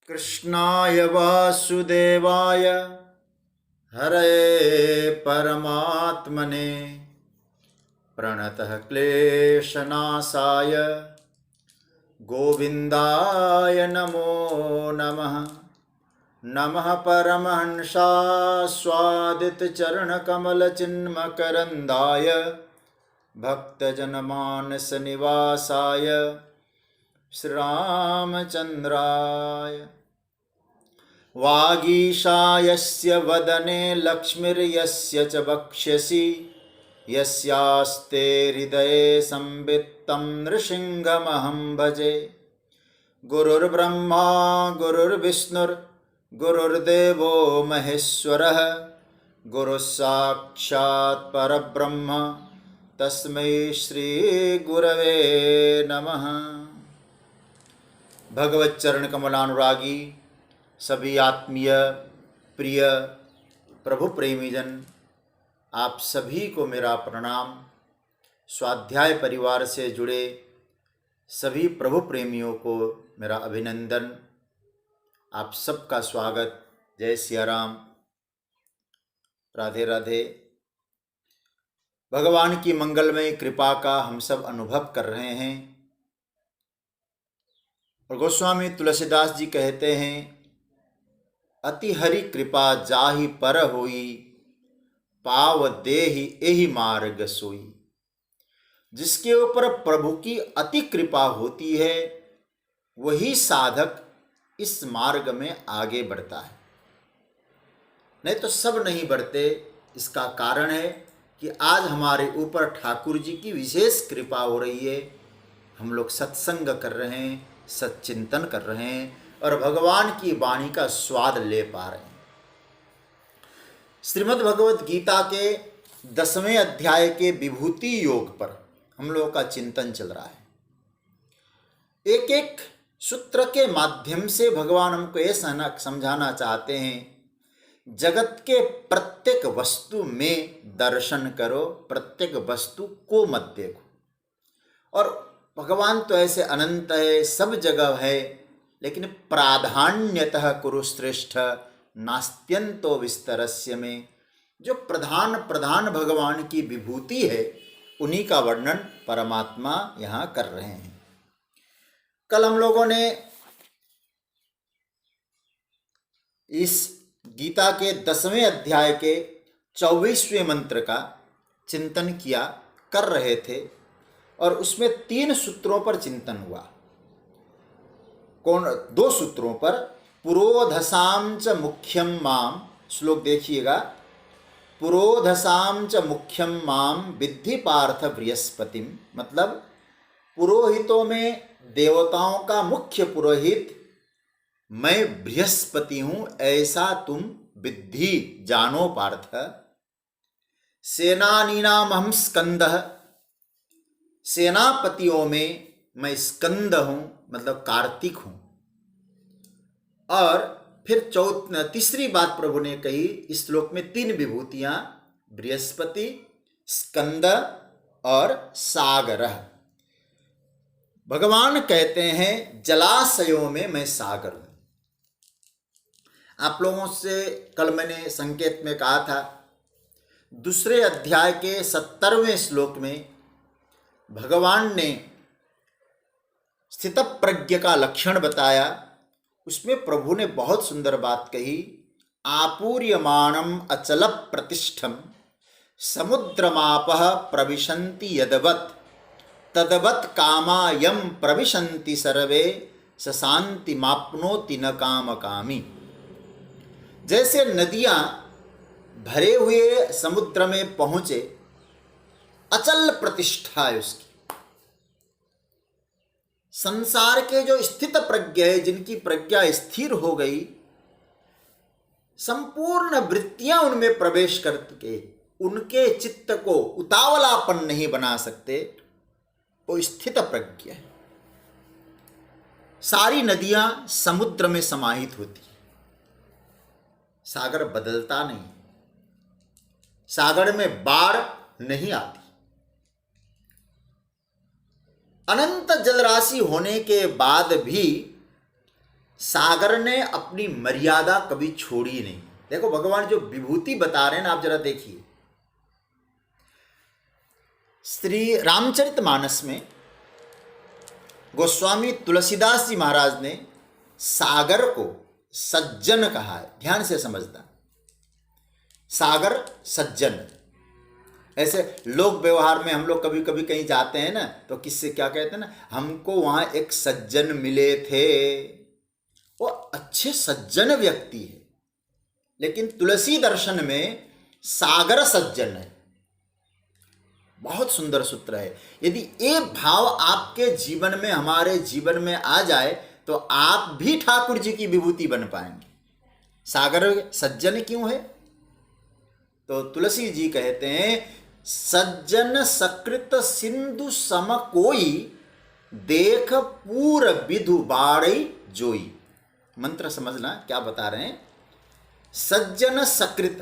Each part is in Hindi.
कृष्णाय वासुदेवाय हरये परमात्मने प्रणतः क्लेशनाशाय गोविन्दाय नमो नमः। नमः परमहंसास्वादितचरणकमलचिन्मकरन्दाय भक्तजनमानसनिवासाय श्रीरामचन्द्राय। वागीशायस्य वदने लक्ष्मीर्यस्य च वक्ष्यसि यस्यास्ते हृदये संवित्तं नृसिंहमहं भजे। गुरुर्ब्रह्मा गुरुर्विष्णुर्गुरुर्देवो महेश्वरः गुरुस्साक्षात् परब्रह्म तस्मै श्रीगुरवे नमः। भगवत चरण कमलानुरागी सभी आत्मीय प्रिय प्रभु प्रेमीजन, आप सभी को मेरा प्रणाम। स्वाध्याय परिवार से जुड़े सभी प्रभु प्रेमियों को मेरा अभिनंदन। आप सबका स्वागत। जय सिया राम, राधे राधे। भगवान की मंगलमय कृपा का हम सब अनुभव कर रहे हैं और गोस्वामी तुलसीदास जी कहते हैं, अति हरि कृपा जाहि पर होई पाव देहि एहि मार्ग सोई। जिसके ऊपर प्रभु की अति कृपा होती है वही साधक इस मार्ग में आगे बढ़ता है, नहीं तो सब नहीं बढ़ते। इसका कारण है कि आज हमारे ऊपर ठाकुर जी की विशेष कृपा हो रही है। हम लोग सत्संग कर रहे हैं, सच्चिंतन कर रहे हैं और भगवान की वाणी का स्वाद ले पा रहे हैं। श्रीमद् भगवत गीता के 10वें अध्याय के विभूति योग पर हम लोगों का चिंतन चल रहा है। एक एक सूत्र के माध्यम से भगवान हमको ये समझाना चाहते हैं, जगत के प्रत्येक वस्तु में दर्शन करो, प्रत्येक वस्तु को मत देखो। और भगवान तो ऐसे अनंत है, सब जगह है, लेकिन प्राधान्यतः कुरु श्रेष्ठ नास्त्यंतो विस्तरस्य में जो प्रधान प्रधान भगवान की विभूति है उन्हीं का वर्णन परमात्मा यहाँ कर रहे हैं। कल हम लोगों ने इस गीता के 10वें अध्याय के 24वें मंत्र का चिंतन किया कर रहे थे और उसमें 3 सूत्रों पर चिंतन हुआ। कौन? 2 सूत्रों पर। पुरोधसाम च मुख्यम माम, श्लोक देखिएगा। पुरोधसाम च मुख्यम माम विद्धि पार्थ बृहस्पतिम, मतलब पुरोहितों में देवताओं का मुख्य पुरोहित मैं बृहस्पति हूं, ऐसा तुम विद्धि जानो पार्थ। सेनानीनाम हम स्कंदः, सेनापतियों में मैं स्कंद हूं, मतलब कार्तिक हूं। और फिर तीसरी बात प्रभु ने कही, इस श्लोक में 3 विभूतियां, बृहस्पति, स्कंद और सागर। भगवान कहते हैं जलाशयों में मैं सागर हूं। आप लोगों से कल मैंने संकेत में कहा था, 2 अध्याय के 70वें श्लोक में भगवान ने स्थित प्रज्ञ का लक्षण बताया। उसमें प्रभु ने बहुत सुंदर बात कही, आपूर्यमाणम अचल प्रतिष्ठम समुद्रमापः प्रविशन्ति यदवत् तदवत् कामायम प्रविशन्ति सर्वे सशांति माप्नोति न कामकामी। जैसे नदियां भरे हुए समुद्र में पहुंचे, अचल प्रतिष्ठा है उसकी। संसार के जो स्थित प्रज्ञ है, जिनकी प्रज्ञा स्थिर हो गई, संपूर्ण वृत्तियां उनमें प्रवेश करके उनके चित्त को उतावलापन नहीं बना सकते, वो स्थित प्रज्ञ है। सारी नदियां समुद्र में समाहित होती हैं, सागर बदलता नहीं, सागर में बाढ़ नहीं आती। अनंत जलराशि होने के बाद भी सागर ने अपनी मर्यादा कभी छोड़ी नहीं। देखो भगवान जो विभूति बता रहे हैं ना, आप जरा देखिए। श्री रामचरितमानस में गोस्वामी तुलसीदास जी महाराज ने सागर को सज्जन कहा है। ध्यान से समझना, सागर सज्जन। ऐसे लोक व्यवहार में हम लोग कभी कभी कहीं जाते हैं ना, तो किससे क्या कहते हैं ना, हमको वहां एक सज्जन मिले थे, वो अच्छे सज्जन व्यक्ति है। लेकिन तुलसी दर्शन में सागर सज्जन है। बहुत सुंदर सूत्र है। यदि ये भाव आपके जीवन में, हमारे जीवन में आ जाए, तो आप भी ठाकुर जी की विभूति बन पाएंगे। सागर सज्जन क्यों है? तो तुलसी जी कहते हैं, सज्जन सकृत सिंधु सम कोई, देख पूर विधु बाड़ी जोई। मंत्र समझना क्या बता रहे हैं। सज्जन सकृत,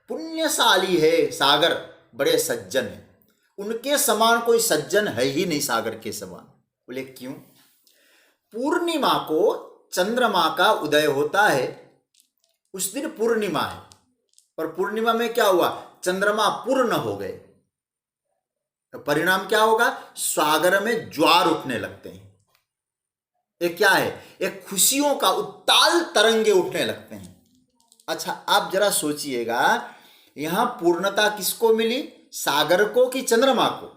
पुण्यशाली है सागर, बड़े सज्जन है। उनके समान कोई सज्जन है ही नहीं सागर के समान। बोले क्यों? पूर्णिमा को चंद्रमा का उदय होता है, उस दिन पूर्णिमा है, और पूर्णिमा में क्या हुआ? चंद्रमा पूर्ण हो गए, तो परिणाम क्या होगा? सागर में ज्वार उठने लगते हैं। ये क्या है? एक खुशियों का उत्ताल तरंगे उठने लगते हैं। अच्छा, आप जरा सोचिएगा, यहां पूर्णता किसको मिली? सागर को कि चंद्रमा को?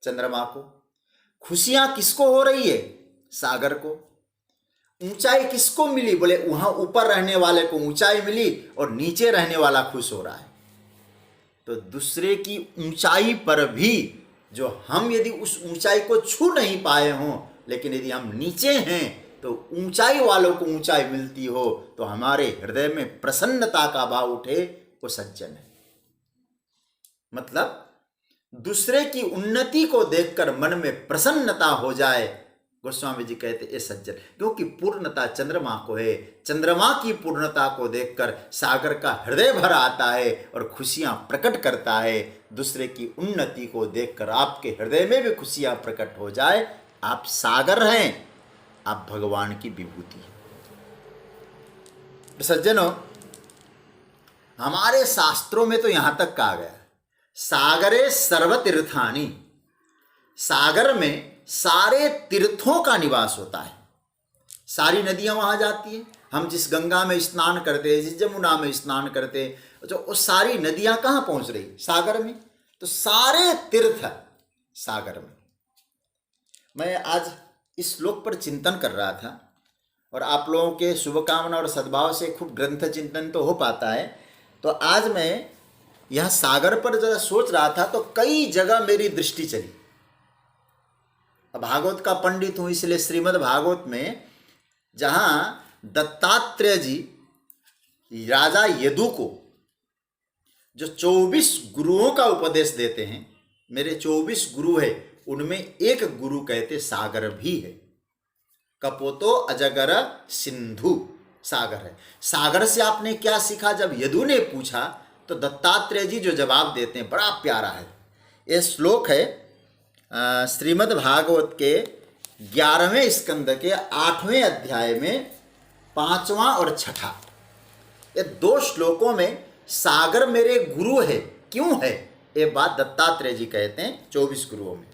चंद्रमा को। खुशियां किसको हो रही है? सागर को। ऊंचाई किसको मिली? बोले वहां ऊपर रहने वाले को ऊंचाई मिली, और नीचे रहने वाला खुश हो रहा है। तो दूसरे की ऊंचाई पर भी, जो हम यदि उस ऊंचाई को छू नहीं पाए हों, लेकिन यदि हम नीचे हैं, तो ऊंचाई वालों को ऊंचाई मिलती हो, तो हमारे हृदय में प्रसन्नता का भाव उठे, वो सज्जन है। मतलब दूसरे की उन्नति को देखकर मन में प्रसन्नता हो जाए, गोस्वामी जी कहते ये सज्जन। क्योंकि पूर्णता चंद्रमा को है, चंद्रमा की पूर्णता को देखकर सागर का हृदय भर आता है और खुशियां प्रकट करता है। दूसरे की उन्नति को देखकर आपके हृदय में भी खुशियां प्रकट हो जाए, आप सागर हैं, आप भगवान की विभूति हैं। सज्जनों, हमारे शास्त्रों में तो यहां तक कहा गया, सागरे सर्वतीर्थानि, सागर में सारे तीर्थों का निवास होता है। सारी नदियां वहां जाती हैं। हम जिस गंगा में स्नान करते हैं, जिस जमुना में स्नान करते हैं, जो वो सारी नदियां कहाँ पहुंच रही? सागर में। तो सारे तीर्थ सागर में। मैं आज इस श्लोक पर चिंतन कर रहा था, और आप लोगों के शुभकामना और सद्भाव से खूब ग्रंथ चिंतन तो हो पाता है। तो आज मैं यह सागर पर जरा सोच रहा था, तो कई जगह मेरी दृष्टि चली। अब भागवत का पंडित हूं, इसलिए श्रीमद् भागवत में जहां दत्तात्रेय जी राजा यदु को जो 24 गुरुओं का उपदेश देते हैं, मेरे 24 गुरु है, उनमें एक गुरु कहते सागर भी है। कपोतो अजगर सिंधु, सागर है। सागर से आपने क्या सीखा? जब यदु ने पूछा, तो दत्तात्रेय जी जो जवाब देते हैं बड़ा प्यारा है। ये श्लोक है श्रीमद् भागवत के 11वें स्कंद के 8वें अध्याय में 5वां और 6ठा। ये 2 श्लोकों में सागर मेरे गुरु है, क्यों है? ये बात दत्तात्रेय जी कहते हैं 24 गुरुओं में।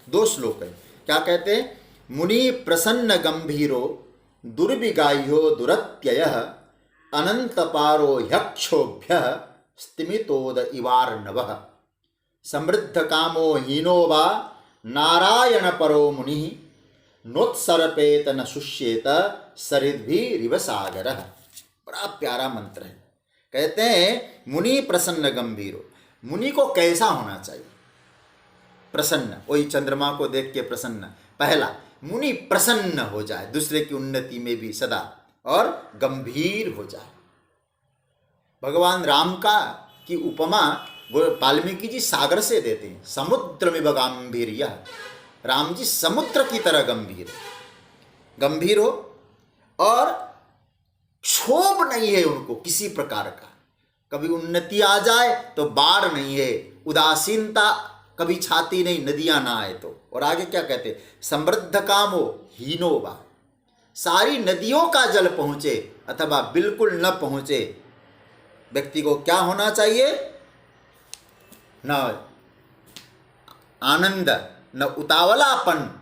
2 श्लोक है। क्या कहते हैं? मुनि प्रसन्न गंभीरो दुर्विगाह्यो दुरत्ययः अनंतपारो ह्यक्षोभ्य स्तिमितोद इवार्णवः समृद्ध कामो हीनो वा नारायण परो मुनि नोत्सर्पेत न शुष्येत सरिद्भिरिव सागरः। बड़ा प्यारा मंत्र है। कहते हैं मुनि प्रसन्न गंभीरो, मुनि को कैसा होना चाहिए? प्रसन्न, वही चंद्रमा को देख के प्रसन्न। पहला, मुनि प्रसन्न हो जाए, दूसरे की उन्नति में भी सदा, और गंभीर हो जाए। भगवान राम का की उपमा वाल्मीकि जी सागर से देते हैं। समुद्र में गंभीर, राम जी समुद्र की तरह गंभीर हो, और क्षोभ नहीं है उनको किसी प्रकार का। कभी उन्नति आ जाए तो बाढ़ नहीं है, उदासीनता कभी छाती नहीं, नदियां ना आए तो। और आगे क्या कहते? समृद्ध कामो हीनो वा, सारी नदियों का जल पहुँचे अथवा बिल्कुल न पहुँचे, व्यक्ति को क्या होना चाहिए? न आनंद, न उतावलापन,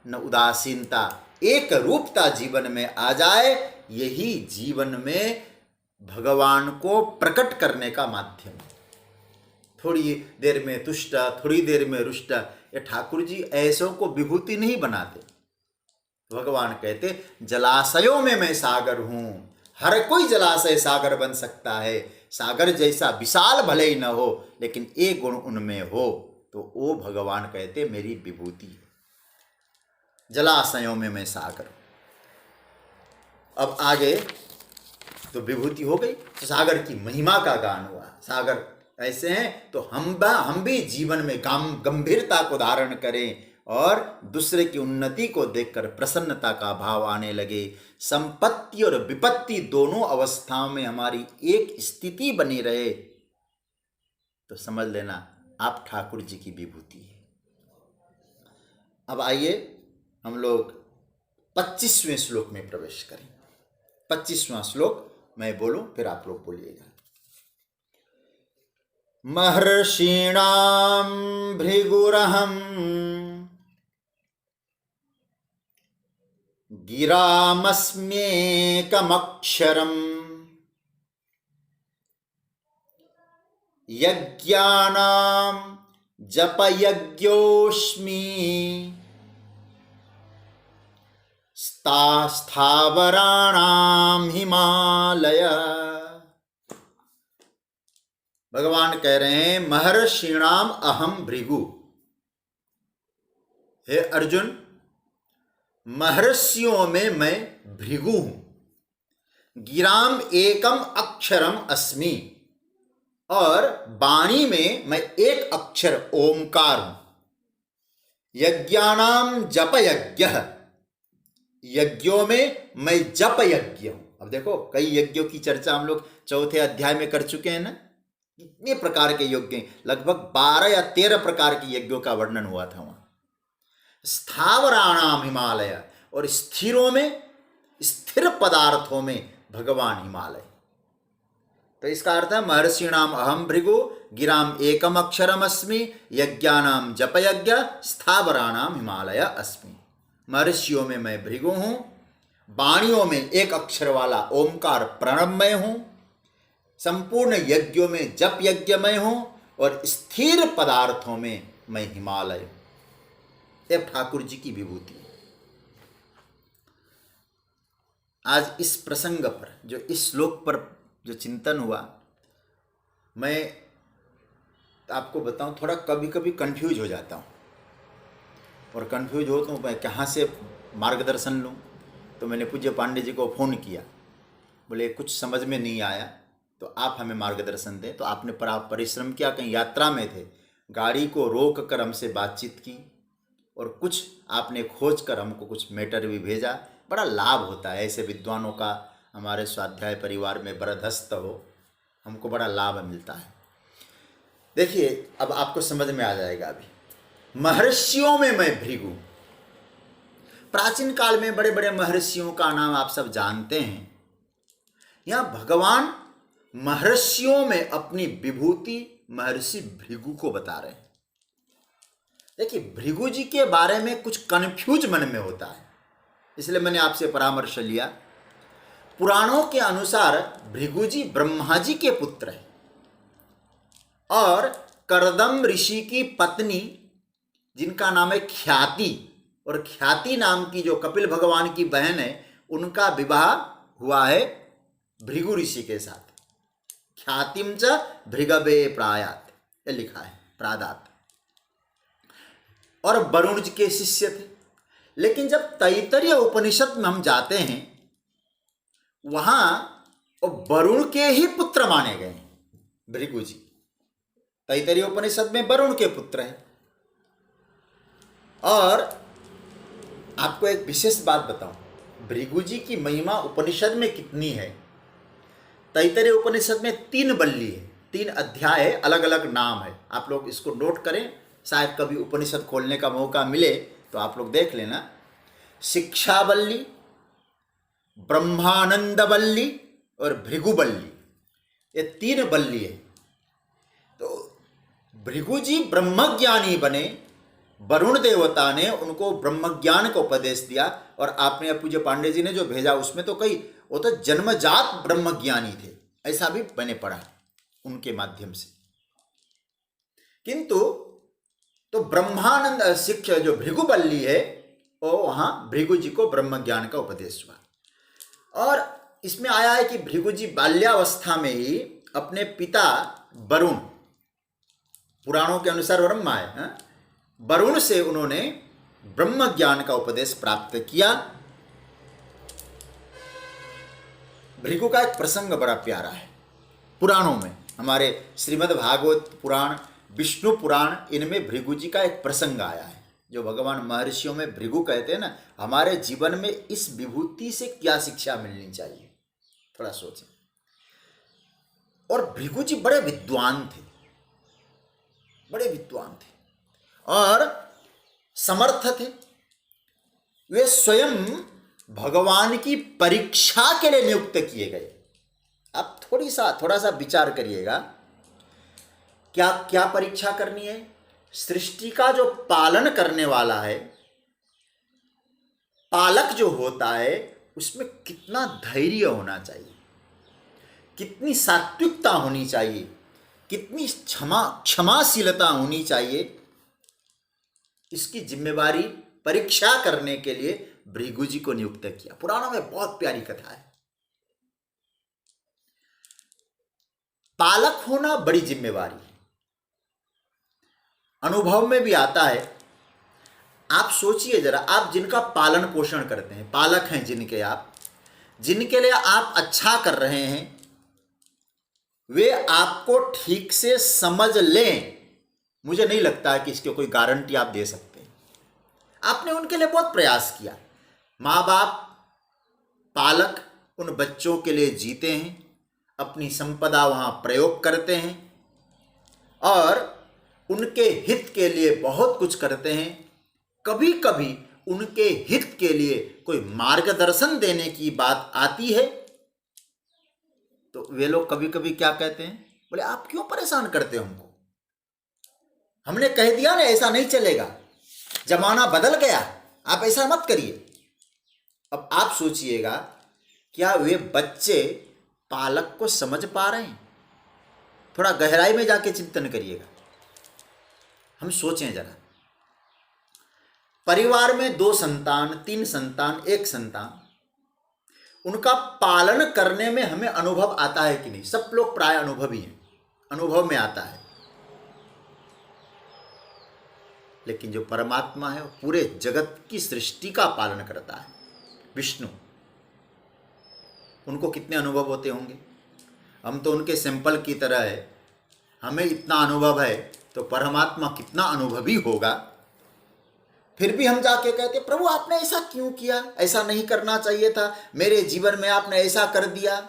न उदासीनता, एक रूपता जीवन में आ जाए। यही जीवन में भगवान को प्रकट करने का माध्यम है। थोड़ी देर में तुष्ट, थोड़ी देर में रुष्ट, ये ठाकुर जी ऐसों को विभूति नहीं बनाते। भगवान कहते जलाशयों में मैं सागर हूं, हर कोई जलाशय सागर बन सकता है। सागर जैसा विशाल भले ही न हो, लेकिन एक गुण उनमें हो तो वो भगवान कहते मेरी विभूति है। जलाशयों में मैं सागर। अब आगे तो विभूति हो गई, तो सागर की महिमा का गान हुआ। सागर ऐसे हैं तो हम भी जीवन में गंभीरता को धारण करें और दूसरे की उन्नति को देखकर प्रसन्नता का भाव आने लगे। संपत्ति और विपत्ति दोनों अवस्थाओं में हमारी एक स्थिति बनी रहे तो समझ लेना आप ठाकुर जी की विभूति है। अब आइए हम लोग 25वें श्लोक में प्रवेश करें। 25वां श्लोक मैं बोलूं फिर आप लोग बोलिएगा। महर्षीणां भृगुरहं गिरामस्म्येकमक्षरम् यज्ञानां जपयज्ञोऽस्मि स्थावराणां हिमालय। भगवान कह रहे हैं महर्षिणाम अहम भृगु। हे अर्जुन, महर्षियों में मैं भृगु हूं। गिराम एकम अक्षरम अस्मि, और वाणी में मैं एक अक्षर ओमकार हूं। यज्ञानाम जप यज्ञ, यज्ञों में मैं जप यज्ञ हूं। अब देखो कई यज्ञों की चर्चा हम लोग चौथे अध्याय में कर चुके हैं ना। कितने प्रकार के यज्ञ, लगभग 12 या 13 प्रकार के यज्ञों का वर्णन हुआ था वहां। स्थावराणाम हिमालय, और स्थिरों में, स्थिर पदार्थों में भगवान हिमालय। तो इसका अर्थ है महर्षिणाम अहम भृगु, गिराम एकम अक्षरम अस्मि, यज्ञानाम जप यज्ञ, स्थावराणाम हिमालय अस्मि। महर्षियों में मैं भृगु हूं, वाणियों में एक अक्षर वाला ओमकार प्रणवमय हूं, संपूर्ण यज्ञों में जप यज्ञमय हूं, और स्थिर पदार्थों में मैं हिमालय हूं। यह ठाकुर जी की विभूति है। आज इस प्रसंग पर, जो इस श्लोक पर जो चिंतन हुआ, मैं आपको बताऊं थोड़ा कभी कभी कंफ्यूज हो जाता हूं, और कंफ्यूज हो तो मैं कहाँ से मार्गदर्शन लूं। तो मैंने पूज्य पांडे जी को फ़ोन किया, बोले कुछ समझ में नहीं आया तो आप हमें मार्गदर्शन दें। तो आपने परिश्रम किया, कहीं यात्रा में थे, गाड़ी को रोक कर हमसे बातचीत की, और कुछ आपने खोज कर हमको कुछ मैटर भी भेजा। बड़ा लाभ होता है ऐसे विद्वानों का, हमारे स्वाध्याय परिवार में बरदस्त हो, हमको बड़ा लाभ मिलता है। देखिए अब आपको समझ में आ जाएगा। अभी महर्षियों में मैं भृगु। प्राचीन काल में बड़े बड़े महर्षियों का नाम आप सब जानते हैं। यहाँ भगवान महर्षियों में अपनी विभूति महर्षि भृगु को बता रहे हैं। देखिए भृगु जी के बारे में कुछ कन्फ्यूज मन में होता है, इसलिए मैंने आपसे परामर्श लिया। पुराणों के अनुसार भृगु जी ब्रह्मा जी के पुत्र हैं, और करदम ऋषि की पत्नी जिनका नाम है ख्याति, और ख्याति नाम की जो कपिल भगवान की बहन है, उनका विवाह हुआ है भृगु ऋषि के साथ। ख्यातिम च भृगवे प्रायात, ये लिखा है प्रादात। और वरुण जी के शिष्य थे। लेकिन जब तैत्तरीय उपनिषद में हम जाते हैं, वहां वरुण के ही पुत्र माने गए हैं भृगु जी। तैत्तरीय उपनिषद में वरुण के पुत्र हैं। और आपको एक विशेष बात बताऊं, भृगु जी की महिमा उपनिषद में कितनी है। तैत्तरीय उपनिषद में 3 बल्ली है, 3 अध्याय है, अलग अलग नाम है। आप लोग इसको नोट करें, शायद कभी उपनिषद खोलने का मौका मिले तो आप लोग देख लेना। शिक्षावल्ली, ब्रह्मानंद बल्ली और भृगु बल्ली, ये 3 बल्ली है। तो भृगु जी ब्रह्मज्ञानी बने, वरुण देवता ने उनको ब्रह्मज्ञान का उपदेश दिया। और आपने पूज्य पांडे जी ने जो भेजा उसमें तो कई वो तो जन्मजात ब्रह्मज्ञानी थे, ऐसा भी मैंने पढ़ा उनके माध्यम से। किंतु तो ब्रह्मानंद शिक्षा जो भृगुबल्ली है वो वहां भृगु जी को ब्रह्मज्ञान का उपदेश हुआ। और इसमें आया है कि भृगु जी बाल्यावस्था में ही अपने पिता वरुण, पुराणों के अनुसार ब्रह्मा है, वरुण से उन्होंने ब्रह्म ज्ञान का उपदेश प्राप्त किया। भृगु का एक प्रसंग बड़ा प्यारा है पुराणों में, हमारे श्रीमद् भागवत पुराण, विष्णु पुराण, इनमें भृगु जी का एक प्रसंग आया है जो भगवान महर्षियों में भृगु कहते हैं ना। हमारे जीवन में इस विभूति से क्या शिक्षा मिलनी चाहिए, थोड़ा सोचें। और भृगु जी बड़े विद्वान थे, बड़े विद्वान थे और समर्थ थे। वे स्वयं भगवान की परीक्षा के लिए नियुक्त किए गए। आप थोड़ा सा विचार करिएगा, क्या क्या परीक्षा करनी है। सृष्टि का जो पालन करने वाला है, पालक जो होता है, उसमें कितना धैर्य होना चाहिए, कितनी सात्विकता होनी चाहिए, कितनी क्षमाशीलता होनी चाहिए। इसकी जिम्मेवारी परीक्षा करने के लिए भृगु जी को नियुक्त किया। पुराणों में बहुत प्यारी कथा है। पालक होना बड़ी जिम्मेवारी है, अनुभव में भी आता है। आप सोचिए जरा, आप जिनका पालन पोषण करते हैं, पालक हैं जिनके, आप जिनके लिए आप अच्छा कर रहे हैं, वे आपको ठीक से समझ लें, मुझे नहीं लगता कि इसकी कोई गारंटी आप दे सकते हैं। आपने उनके लिए बहुत प्रयास किया, माँ बाप, पालक उन बच्चों के लिए जीते हैं, अपनी संपदा वहाँ प्रयोग करते हैं और उनके हित के लिए बहुत कुछ करते हैं। कभी कभी उनके हित के लिए कोई मार्गदर्शन देने की बात आती है तो वे लोग कभी कभी क्या कहते हैं, बोले आप क्यों परेशान करते हो हमको, हमने कह दिया ना ऐसा नहीं चलेगा, जमाना बदल गया, आप ऐसा मत करिए। अब आप सोचिएगा, क्या वे बच्चे पालक को समझ पा रहे हैं? थोड़ा गहराई में जाके चिंतन करिएगा। हम सोचें जरा, परिवार में 2 संतान, 3 संतान, 1 संतान, उनका पालन करने में हमें अनुभव आता है कि नहीं? सब लोग प्राय अनुभवी हैं, अनुभव में आता है। लेकिन जो परमात्मा है वो पूरे जगत की सृष्टि का पालन करता है, विष्णु, उनको कितने अनुभव होते होंगे। हम तो उनके सैंपल की तरह है, हमें इतना अनुभव है तो परमात्मा कितना अनुभवी होगा। फिर भी हम जाके कहते प्रभु आपने ऐसा क्यों किया, ऐसा नहीं करना चाहिए था, मेरे जीवन में आपने ऐसा कर दिया।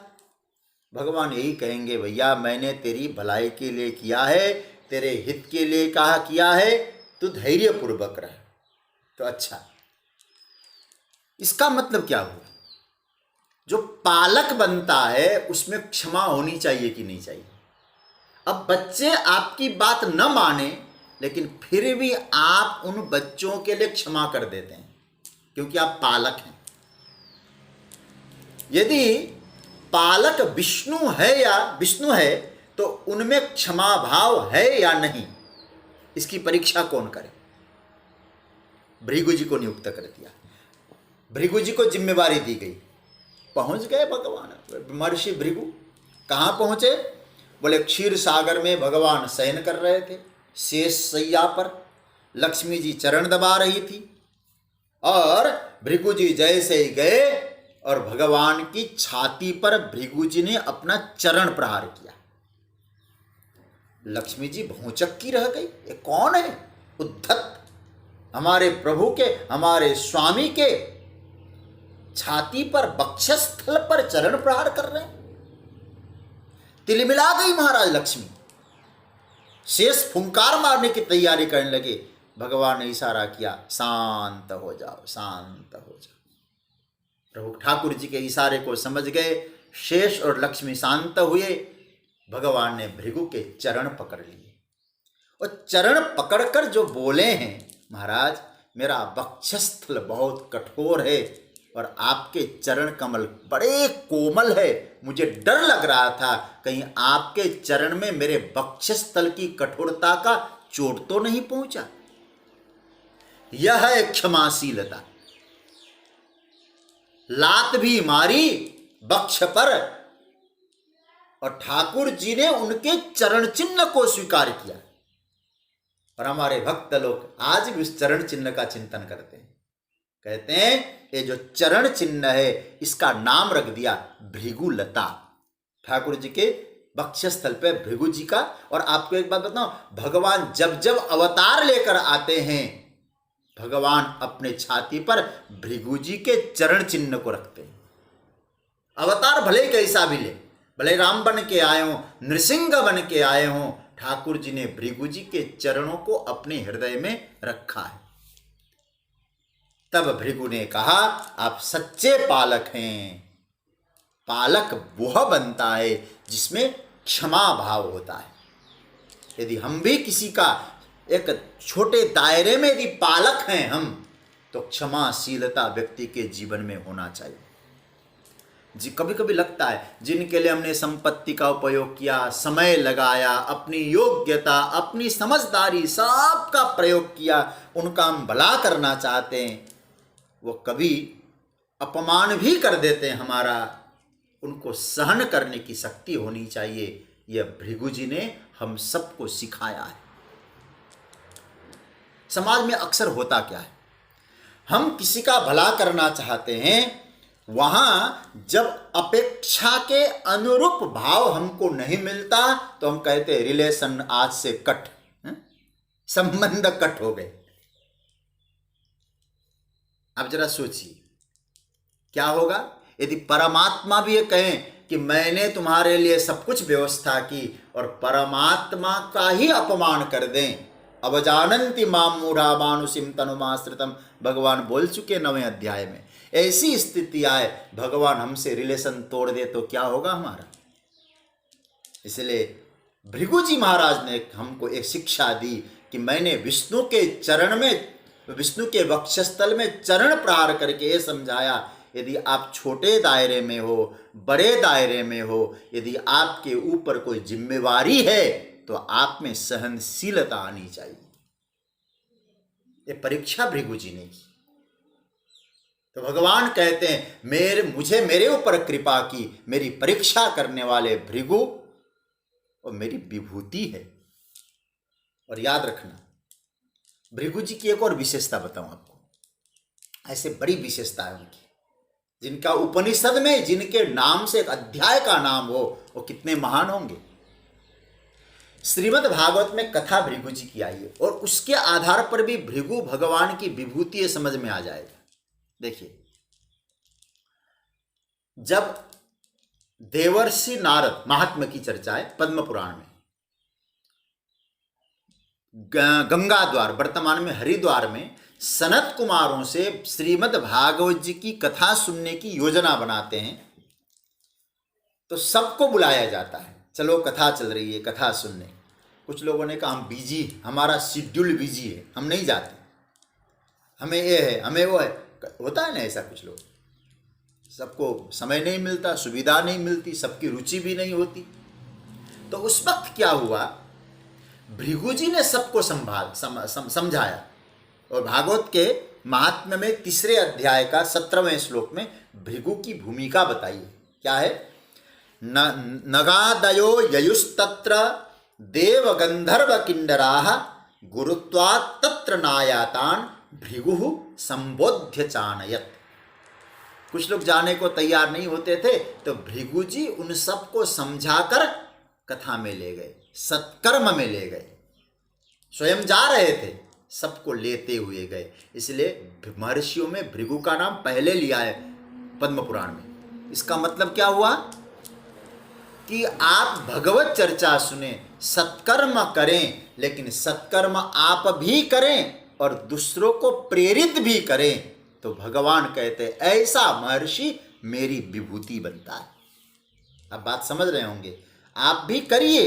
भगवान यही कहेंगे, भैया मैंने तेरी भलाई के लिए किया है, तेरे हित के लिए कहा किया है, तू धैर्यपूर्वक रह। तो अच्छा, इसका मतलब क्या हुआ? जो पालक बनता है उसमें क्षमा होनी चाहिए कि नहीं चाहिए? अब बच्चे आपकी बात न माने लेकिन फिर भी आप उन बच्चों के लिए क्षमा कर देते हैं क्योंकि आप पालक हैं। यदि पालक विष्णु है तो उनमें क्षमा भाव है या नहीं, इसकी परीक्षा कौन करे? भृगु जी को नियुक्त कर दिया, भृगु जी को जिम्मेवारी दी गई। पहुंच गए भगवान महर्षि भृगु। कहाँ पहुंचे? बोले क्षीर सागर में भगवान शयन कर रहे थे, शेष सैया पर लक्ष्मी जी चरण दबा रही थी और भृगु जी जैसे ही गए और भगवान की छाती पर भृगु जी ने अपना चरण प्रहार किया। लक्ष्मी जी भौचक्की रह गई, ये कौन है? उद्धत हमारे प्रभु के, हमारे स्वामी के छाती पर, वक्षस्थल पर चरण प्रहार कर रहे हैं। तिलमिला गई महाराज लक्ष्मी, शेष फुंकार मारने की तैयारी करने लगे। भगवान ने इशारा किया, शांत हो जाओ, शांत हो जाओ। प्रभु ठाकुर जी के इशारे को समझ गए। शेष और लक्ष्मी शांत हुए। भगवान ने भृगु के चरण पकड़ लिए और चरण पकड़कर जो बोले हैं, महाराज मेरा वक्षस्थल बहुत कठोर है और आपके चरण कमल बड़े कोमल है, मुझे डर लग रहा था कहीं आपके चरण में मेरे वक्षस्थल की कठोरता का चोट तो नहीं पहुंचा। यह है क्षमाशीलता। लात भी मारी वक्ष पर और ठाकुर जी ने उनके चरण चिन्ह को स्वीकार किया। और हमारे भक्त लोग आज भी उस चरण चिन्ह का चिंतन करते हैं। कहते हैं ये जो चरण चिन्ह है इसका नाम रख दिया भृगुलता। ठाकुर जी के वक्षस्थल पे भृगु जी का। और आपको एक बात बताऊं, भगवान जब जब अवतार लेकर आते हैं, भगवान अपने छाती पर भृगु जी के चरण चिन्ह को रखते हैं। अवतार भले कैसा भी ले, भले राम बन के आए हों, नृसिंह बन के आए हों, ठाकुर जी ने भृगु जी के चरणों को अपने हृदय में रखा है। तब भृगु ने कहा आप सच्चे पालक हैं। पालक वह बनता है जिसमें क्षमा भाव होता है। यदि हम भी किसी का एक छोटे दायरे में यदि पालक हैं हम, तो क्षमाशीलता व्यक्ति के जीवन में होना चाहिए। जी कभी कभी लगता है जिनके लिए हमने संपत्ति का उपयोग किया, समय लगाया, अपनी योग्यता, अपनी समझदारी सबका प्रयोग किया, उनका हम भला करना चाहते हैं, वो कभी अपमान भी कर देते हैं हमारा। उनको सहन करने की शक्ति होनी चाहिए। यह भृगु जी ने हम सबको सिखाया है। समाज में अक्सर होता क्या है, हम किसी का भला करना चाहते हैं, वहां जब अपेक्षा के अनुरूप भाव हमको नहीं मिलता तो हम कहते हैं रिलेशन आज से कट, संबंध कट हो गए। अब जरा सोचिए क्या होगा यदि परमात्मा भी ये कहें कि मैंने तुम्हारे लिए सब कुछ व्यवस्था की और परमात्मा का ही अपमान कर दें। अवजानन्ति माम मूढ़ा मानुषिम तनुमाश्रितम, भगवान बोल चुके 9वें अध्याय में। ऐसी स्थिति आए भगवान हमसे रिलेशन तोड़ दे तो क्या होगा हमारा। इसलिए भृगु जी महाराज ने हमको एक शिक्षा दी कि मैंने विष्णु के चरण में, विष्णु के वक्षस्थल में चरण प्रहार करके ये समझाया, यदि आप छोटे दायरे में हो, बड़े दायरे में हो, यदि आपके ऊपर कोई जिम्मेवारी है तो आप में सहनशीलता आनी चाहिए। ये परीक्षा भृगु जी ने की। तो भगवान कहते हैं मेरे ऊपर कृपा की, मेरी परीक्षा करने वाले भृगु और मेरी विभूति है। और याद रखना भृगु जी की एक और विशेषता बताऊं आपको। ऐसे बड़ी विशेषता है उनकी जिनका उपनिषद में, जिनके नाम से एक अध्याय का नाम हो, वो कितने महान होंगे। श्रीमद् भागवत में कथा भृगु जी की आई है और उसके आधार पर भी भृगु भगवान की विभूति समझ में आ जाएगा। देखिए, जब देवर्षि नारद, महात्मा की चर्चा है पद्म पुराण में, गंगा द्वार वर्तमान में हरिद्वार में सनत कुमारों से श्रीमद् भागवत जी की कथा सुनने की योजना बनाते हैं, तो सबको बुलाया जाता है, चलो कथा चल रही है, कथा सुनने। कुछ लोगों ने कहा हम बिजी, हमारा शेड्यूल बिजी है, हम नहीं जाते, हमें ये है, हमें वो है। होता है ना ऐसा, कुछ लोग, सबको समय नहीं मिलता, सुविधा नहीं मिलती, सबकी रुचि भी नहीं होती। तो उस वक्त क्या हुआ, भृगु जी ने सबको समझाया और भागवत के महात्म्य में 3 अध्याय का 17वें श्लोक में भृगु की भूमिका बताई है। क्या है, नगादयो ययुस्तत्र देव गंधर्व किन्नराः गुरुत्वात् तत्र नायातान भृगु संबोध्य चानयत। कुछ लोग जाने को तैयार नहीं होते थे तो भृगु जी उन सबको समझाकर कथा में ले गए, सत्कर्म में ले गए। स्वयं जा रहे थे, सबको लेते हुए गए। इसलिए महर्षियों में भृगु का नाम पहले लिया है पद्म पुराण में। इसका मतलब क्या हुआ कि आप भगवत चर्चा सुने, सत्कर्म करें, लेकिन सत्कर्म आप भी करें और दूसरों को प्रेरित भी करें। तो भगवान कहते ऐसा महर्षि मेरी विभूति बनता है। अब बात समझ रहे होंगे। आप भी करिए,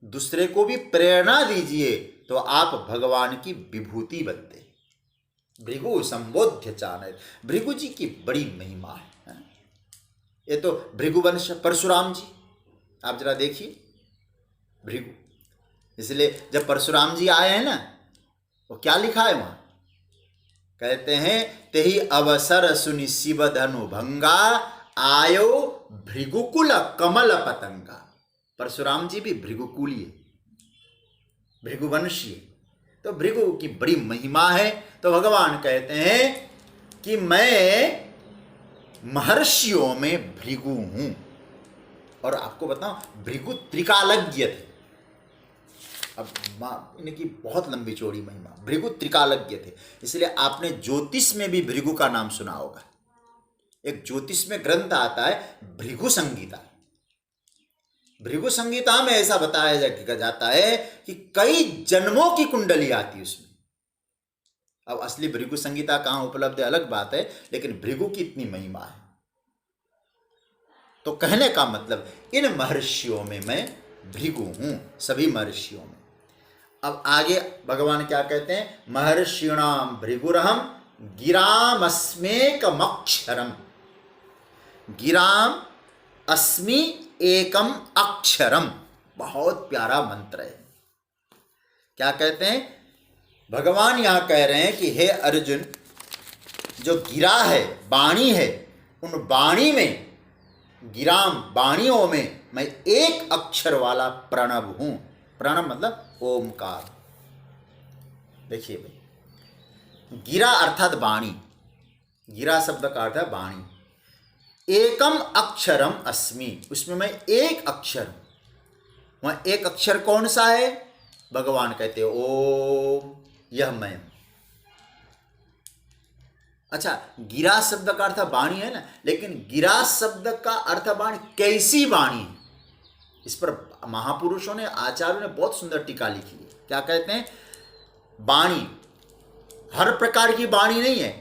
दूसरे को भी प्रेरणा दीजिए, तो आप भगवान की विभूति बनते। भृगु संबोध्य चानय, भृगु जी की बड़ी महिमा है। ये तो भृगुवंश परशुराम जी, आप जरा देखिए भृगु। इसलिए जब परशुराम जी आए हैं ना, वो क्या लिखा है वहां, कहते हैं तेहि अवसर सुनि शिव धनु भंगा आयो भृगुकुल कमल पतंगा। परशुराम जी भी भृगुकुलीय, भृगुवंशीय, तो भृगु की बड़ी महिमा है। तो भगवान कहते हैं कि मैं महर्षियों में भृगु हूं। और आपको बताऊं, भृगु त्रिकालज्ञ थे। अब इनकी बहुत लंबी चौड़ी महिमा, भृगु त्रिकालज्ञ थे। इसलिए आपने ज्योतिष में भी भृगु का नाम सुना होगा। एक ज्योतिष में ग्रंथ आता है भृगु संगीता। भृगु संगीता में ऐसा बताया जाता है कि कई जन्मों की कुंडली आती उसमें। अब असली भृगु संगीता कहां उपलब्ध है अलग बात है, लेकिन भृगु की इतनी महिमा है। तो कहने का मतलब इन महर्षियों में मैं भृगु हूं, सभी महर्षियों में। अब आगे भगवान क्या कहते हैं, महर्षिणाम भृगुरहम गिराम अस्मेकमक्षरम। गिराम अस्मि एकम अक्षरम, बहुत प्यारा मंत्र है। क्या कहते हैं भगवान, यहां कह रहे हैं कि हे अर्जुन, जो गिरा है, वाणी है, उन वाणी में, गिराम वाणियों में मैं एक अक्षर वाला प्रणव हूं। प्रणव मतलब ओमकार। देखिए भाई, गिरा अर्थात वाणी, गिरा शब्द का अर्थ है वाणी। एकम अक्षरम अस्मि, उसमें मैं एक अक्षर हूं। वह एक अक्षर कौन सा है, भगवान कहते ओम, यह मैं। अच्छा, गिरा शब्द का अर्थ वाणी है ना, लेकिन गिरा शब्द का अर्थ वाणी, कैसी वाणी? इस पर महापुरुषों ने, आचार्यों ने बहुत सुंदर टीका लिखी है। क्या कहते हैं, वाणी हर प्रकार की वाणी नहीं है,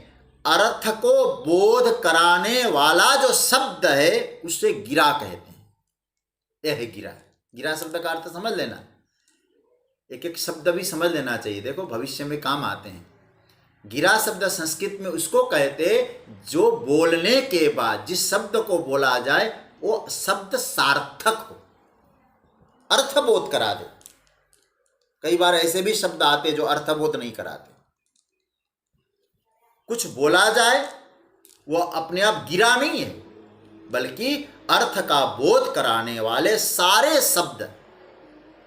अर्थ को बोध कराने वाला जो शब्द है उसे गिरा कहते हैं। यह है गिरा। गिरा शब्द का अर्थ समझ लेना, एक एक शब्द भी समझ लेना चाहिए, देखो भविष्य में काम आते हैं। गिरा शब्द संस्कृत में उसको कहते जो बोलने के बाद जिस शब्द को बोला जाए वो शब्द सार्थक हो, अर्थबोध करा दे। कई बार ऐसे भी शब्द आते जो अर्थबोध नहीं कराते। कुछ बोला जाए वो अपने आप गिरा नहीं है, बल्कि अर्थ का बोध कराने वाले सारे शब्द,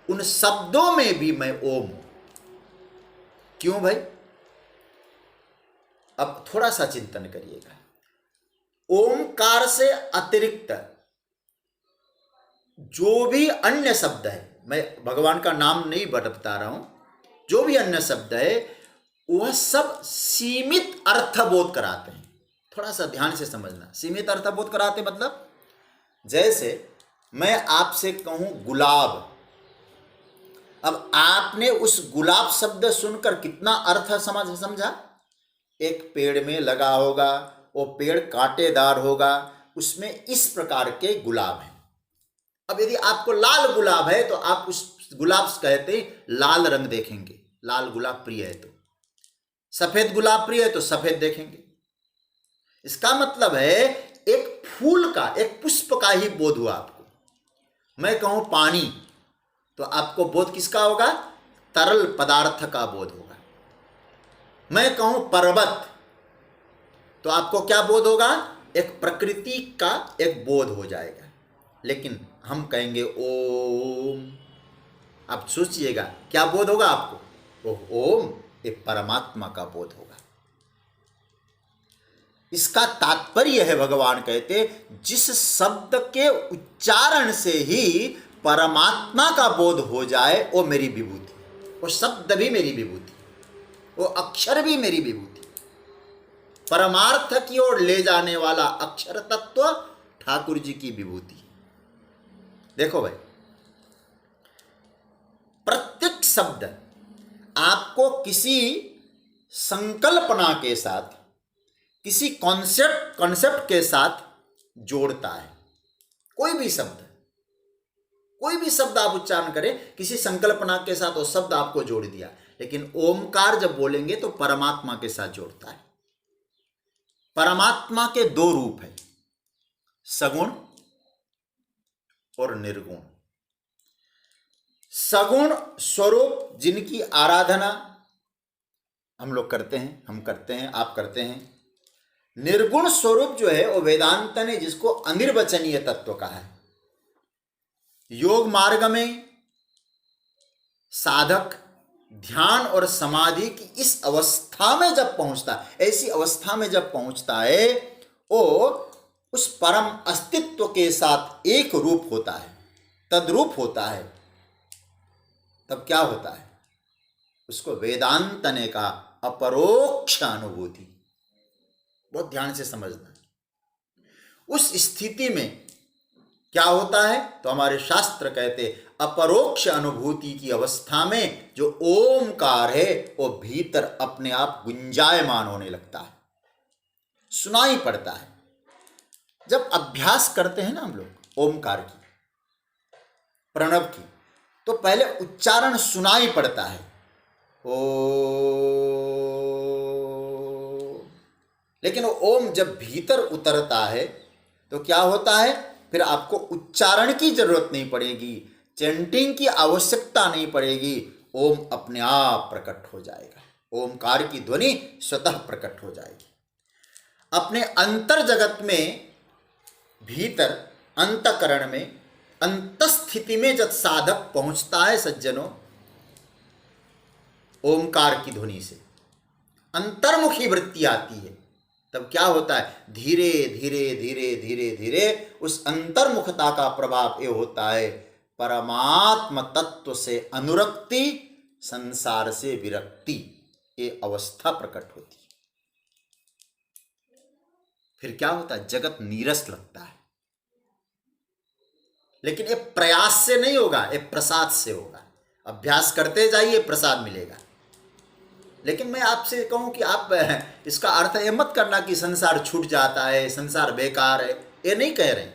उन शब्दों में भी मैं ओम हूं। क्यों भाई? अब थोड़ा सा चिंतन करिएगा। ओमकार से अतिरिक्त जो भी अन्य शब्द है, मैं भगवान का नाम नहीं बता रहा हूं, जो भी अन्य शब्द है वह सब सीमित अर्थबोध कराते हैं। थोड़ा सा ध्यान से समझना, सीमित अर्थबोध कराते मतलब जैसे मैं आपसे कहूं गुलाब, अब आपने उस गुलाब शब्द सुनकर कितना अर्थ समझा? एक पेड़ में लगा होगा, वो पेड़ कांटेदार होगा, उसमें इस प्रकार के गुलाब हैं। अब यदि आपको लाल गुलाब है तो आप उस गुलाब कहते लाल रंग देखेंगे, लाल गुलाब प्रिय है। तो सफेद गुलाब प्रिय है तो सफेद देखेंगे। इसका मतलब है एक फूल का, एक पुष्प का ही बोध हुआ आपको। मैं कहूं पानी तो आपको बोध किसका होगा? तरल पदार्थ का बोध होगा। मैं कहूं पर्वत तो आपको क्या बोध होगा? एक प्रकृति का एक बोध हो जाएगा। लेकिन हम कहेंगे ओम, आप सोचिएगा क्या बोध होगा आपको? वो ओम एक परमात्मा का बोध होगा। इसका तात्पर्य है, भगवान कहते जिस शब्द के उच्चारण से ही परमात्मा का बोध हो जाए वो मेरी विभूति, वो शब्द भी मेरी विभूति, वो अक्षर भी मेरी विभूति। परमार्थ की ओर ले जाने वाला अक्षर तत्व ठाकुर जी की विभूति। देखो भाई, प्रत्येक शब्द आपको किसी संकल्पना के साथ किसी कॉन्सेप्ट के साथ जोड़ता है। कोई भी शब्द आप उच्चारण करें, किसी संकल्पना के साथ वो शब्द आपको जोड़ दिया, लेकिन ओमकार जब बोलेंगे तो परमात्मा के साथ जोड़ता है। परमात्मा के दो रूप हैं, सगुण और निर्गुण। सगुण स्वरूप जिनकी आराधना हम लोग करते हैं, हम करते हैं, आप करते हैं। निर्गुण स्वरूप जो है वो वेदांत ने जिसको अनिर्वचनीय तत्व कहा है। योग मार्ग में साधक ध्यान और समाधि की इस अवस्था में जब पहुंचता है, ऐसी अवस्था में जब पहुंचता है, वो उस परम अस्तित्व के साथ एक रूप होता है, तद्रूप होता है। तब क्या होता है? उसको वेदांत ने कहा अपरोक्ष अनुभूति। बहुत ध्यान से समझना। उस स्थिति में क्या होता है? तो हमारे शास्त्र कहते अपरोक्ष अनुभूति की अवस्था में जो ओमकार है वो भीतर अपने आप गुंजायमान होने लगता है, सुनाई पड़ता है। जब अभ्यास करते हैं ना हम लोग ओमकार की, प्रणव की, तो पहले उच्चारण सुनाई पड़ता है ओ, लेकिन ओम जब भीतर उतरता है तो क्या होता है? फिर आपको उच्चारण की जरूरत नहीं पड़ेगी, चैंटिंग की आवश्यकता नहीं पड़ेगी। ओम अपने आप प्रकट हो जाएगा, ओमकार की ध्वनि स्वतः प्रकट हो जाएगी। अपने अंतर जगत में, भीतर अंतकरण में, अंतस्थिति में जब साधक पहुंचता है सज्जनों, ओमकार की ध्वनि से अंतर्मुखी वृत्ति आती है, तब क्या होता है? धीरे धीरे धीरे धीरे धीरे उस अंतर्मुखता का प्रभाव ये होता है, परमात्म तत्व से अनुरक्ति, संसार से विरक्ति, ये अवस्था प्रकट होती है। फिर क्या होता है? जगत नीरस लगता है। लेकिन ये प्रयास से नहीं होगा, ये प्रसाद से होगा। अभ्यास करते जाइए, प्रसाद मिलेगा। लेकिन मैं आपसे कहूं कि आप इसका अर्थ ये मत करना कि संसार छूट जाता है, संसार बेकार है, ये नहीं कह रहे।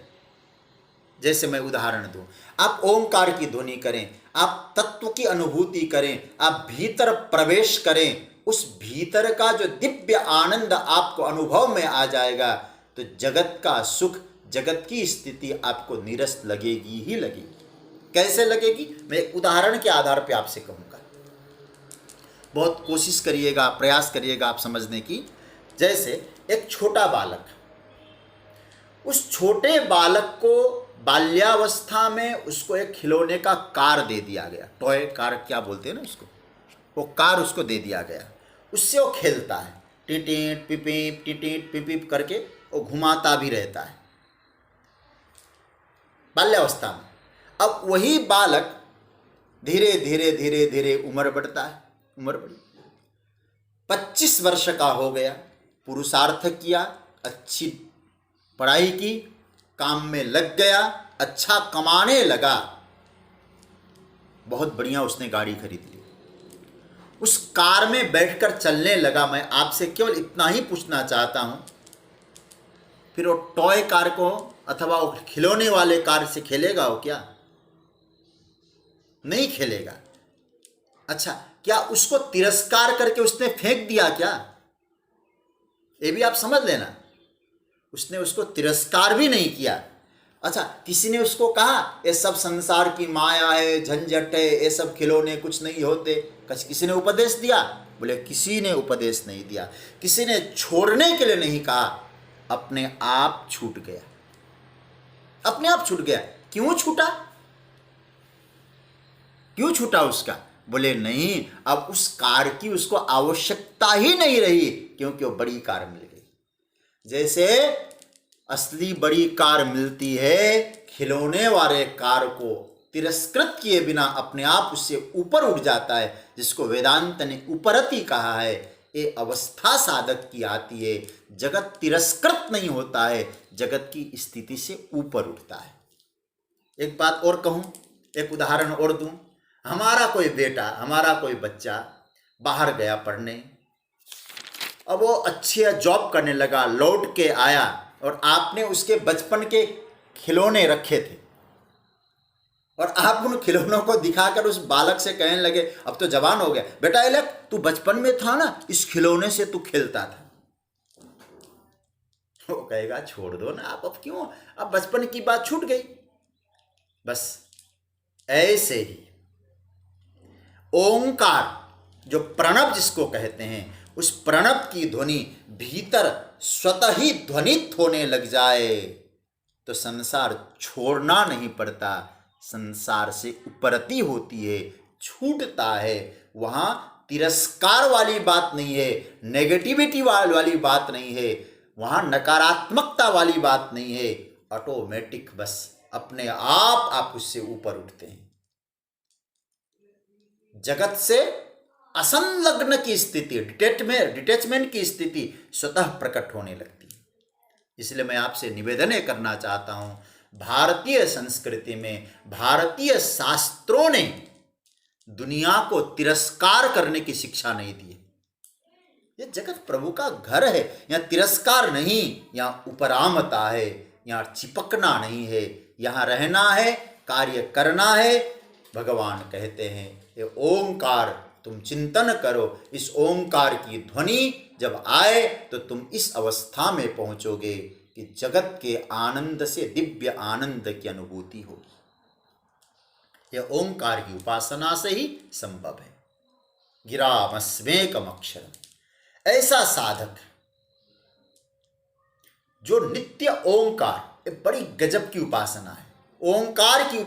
जैसे मैं उदाहरण दूं, आप ओंकार की ध्वनि करें, आप तत्व की अनुभूति करें, आप भीतर प्रवेश करें, उस भीतर का जो दिव्य आनंद आपको अनुभव में आ जाएगा, तो जगत का सुख, जगत की स्थिति आपको नीरस लगेगी ही लगेगी। कैसे लगेगी? मैं एक उदाहरण के आधार पर आपसे कहूँगा। बहुत कोशिश करिएगा, प्रयास करिएगा आप समझने की। जैसे एक छोटा बालक, उस छोटे बालक को बाल्यावस्था में उसको एक खिलौने का कार दे दिया गया, टॉय कार क्या बोलते हैं ना उसको, वो कार उसको दे दिया गया। उससे वो खेलता है, टिटिट पिपीप टिटिट पिपीप करके वो घुमाता भी रहता है बाल्यावस्था में। अब वही बालक धीरे धीरे धीरे धीरे उम्र बढ़ता है, उम्र बढ़ी, 25 वर्ष का हो गया, पुरुषार्थ किया, अच्छी पढ़ाई की, काम में लग गया, अच्छा कमाने लगा, बहुत बढ़िया उसने गाड़ी खरीद ली, उस कार में बैठकर चलने लगा। मैं आपसे केवल इतना ही पूछना चाहता हूं, फिर वो टॉय कार को अथवा वो खिलौने वाले कार से खेलेगा वो क्या? नहीं खेलेगा। अच्छा, क्या उसको तिरस्कार करके उसने फेंक दिया क्या? ये भी आप समझ लेना, उसने उसको तिरस्कार भी नहीं किया। अच्छा, किसी ने उसको कहा ये सब संसार की माया है, झंझट है, ये सब खिलौने कुछ नहीं होते, किसी ने उपदेश दिया? बोले किसी ने उपदेश नहीं दिया। किसी ने छोड़ने के लिए नहीं कहा, अपने आप छूट गया, अपने आप छूट गया। क्यों छूटा? क्यों छूटा उसका? बोले नहीं, अब उस कार की उसको आवश्यकता ही नहीं रही, क्योंकि वो बड़ी कार मिल गई। जैसे असली बड़ी कार मिलती है, खिलौने वाले कार को तिरस्कृत किए बिना अपने आप उससे ऊपर उठ जाता है, जिसको वेदांत ने उपरति कहा है। ये अवस्था साधक की आती है, जगत तिरस्कृत नहीं होता है, जगत की स्थिति से ऊपर उठता है। एक बात और कहूं, एक उदाहरण और दूं। हमारा कोई बेटा, हमारा कोई बच्चा बाहर गया पढ़ने, अब वो अच्छी जॉब करने लगा, लौट के आया और आपने उसके बचपन के खिलौने रखे थे और आप उन खिलौनों को दिखाकर उस बालक से कहने लगे, अब तो जवान हो गया, बेटा ये लग, तू बचपन में था ना, इस खिलौने से तू खेलता था। वो कहेगा छोड़ दो ना आप, अब क्यों, अब बचपन की बात छूट गई। बस ऐसे ही ओंकार जो प्रणव जिसको कहते हैं, उस प्रणव की ध्वनि भीतर स्वतः ही ध्वनित होने लग जाए तो संसार छोड़ना नहीं पड़ता, संसार से उपरति होती है, छूटता है। वहां तिरस्कार वाली बात नहीं है, नेगेटिविटी वाली बात नहीं है, वहां नकारात्मकता वाली बात नहीं है, ऑटोमेटिक बस अपने आप उससे ऊपर उठते हैं। जगत से असंलग्न की स्थिति, डिटैचमेंट की स्थिति स्वतः प्रकट होने लगती है। इसलिए मैं आपसे निवेदन करना चाहता हूं, भारतीय संस्कृति में, भारतीय शास्त्रों ने दुनिया को तिरस्कार करने की शिक्षा नहीं दी है। ये जगत प्रभु का घर है, यहाँ तिरस्कार नहीं, यहाँ उपरामता है, यहाँ चिपकना नहीं है, यहाँ रहना है, कार्य करना है। भगवान कहते हैं ये ओंकार तुम चिंतन करो, इस ओंकार की ध्वनि जब आए तो तुम इस अवस्था में पहुंचोगे कि जगत के आनंद से दिव्य आनंद की अनुभूति होगी। यह ओंकार की उपासना से ही संभव है। गिरामस्मेकम अक्षरम, ऐसा साधक जो नित्य ओंकार, एक बड़ी गजब की उपासना है, ओंकार की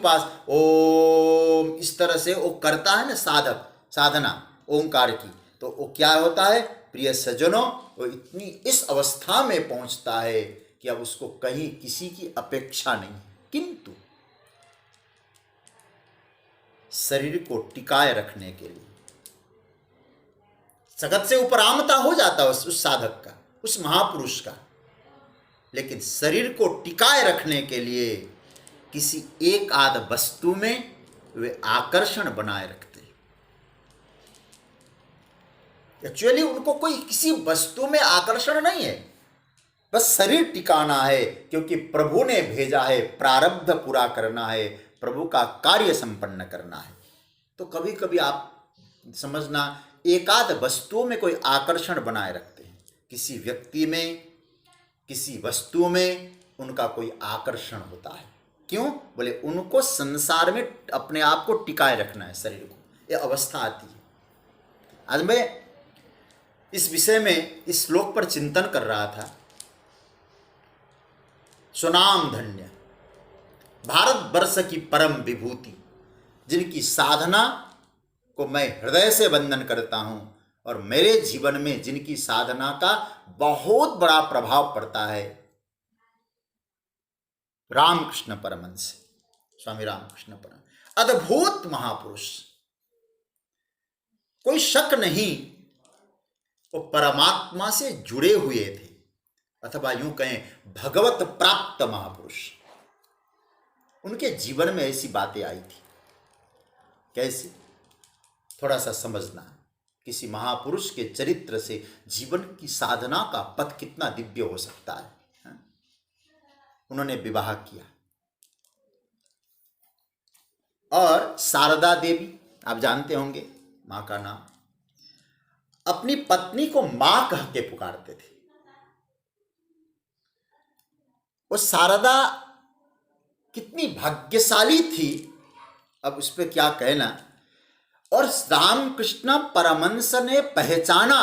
ओम इस तरह से वो करता है ना साधक, साधना ओंकार की, तो वो क्या होता है प्रिय सज्जनों, वो इतनी इस अवस्था में पहुंचता है कि अब उसको कहीं किसी की अपेक्षा नहीं, किंतु शरीर को टिकाए रखने के लिए जगत से उपरामता हो जाता है उस साधक का, उस महापुरुष का, लेकिन शरीर को टिकाए रखने के लिए किसी एक आध वस्तु में वे आकर्षण बनाए रखते हैं। एक्चुअली उनको कोई किसी वस्तु में आकर्षण नहीं है, बस शरीर टिकाना है, क्योंकि प्रभु ने भेजा है, प्रारब्ध पूरा करना है, प्रभु का कार्य संपन्न करना है। तो कभी कभी आप समझना, एकाध वस्तुओं में कोई आकर्षण बनाए रखते हैं, किसी व्यक्ति में, किसी वस्तु में उनका कोई आकर्षण होता है। क्यों? बोले उनको संसार में अपने आप को टिकाए रखना है, शरीर को, ये अवस्था आती है। आज मैं इस विषय में इस श्लोक पर चिंतन कर रहा था। सुनाम धन्य भारत वर्ष की परम विभूति, जिनकी साधना को मैं हृदय से वंदन करता हूं और मेरे जीवन में जिनकी साधना का बहुत बड़ा प्रभाव पड़ता है, रामकृष्ण परमहंस, स्वामी रामकृष्ण परमहंस, अद्भुत महापुरुष, कोई शक नहीं वो परमात्मा से जुड़े हुए थे, अथवा यूं कहें भगवत प्राप्त महापुरुष। उनके जीवन में ऐसी बातें आई थी। कैसे? थोड़ा सा समझना, किसी महापुरुष के चरित्र से जीवन की साधना का पथ कितना दिव्य हो सकता है। उन्होंने विवाह किया और शारदा देवी, आप जानते होंगे मां का नाम, अपनी पत्नी को मां कह के पुकारते थे। वो शारदा कितनी भाग्यशाली थी, अब उस पर क्या कहना। और रामकृष्ण परमहंस ने पहचाना,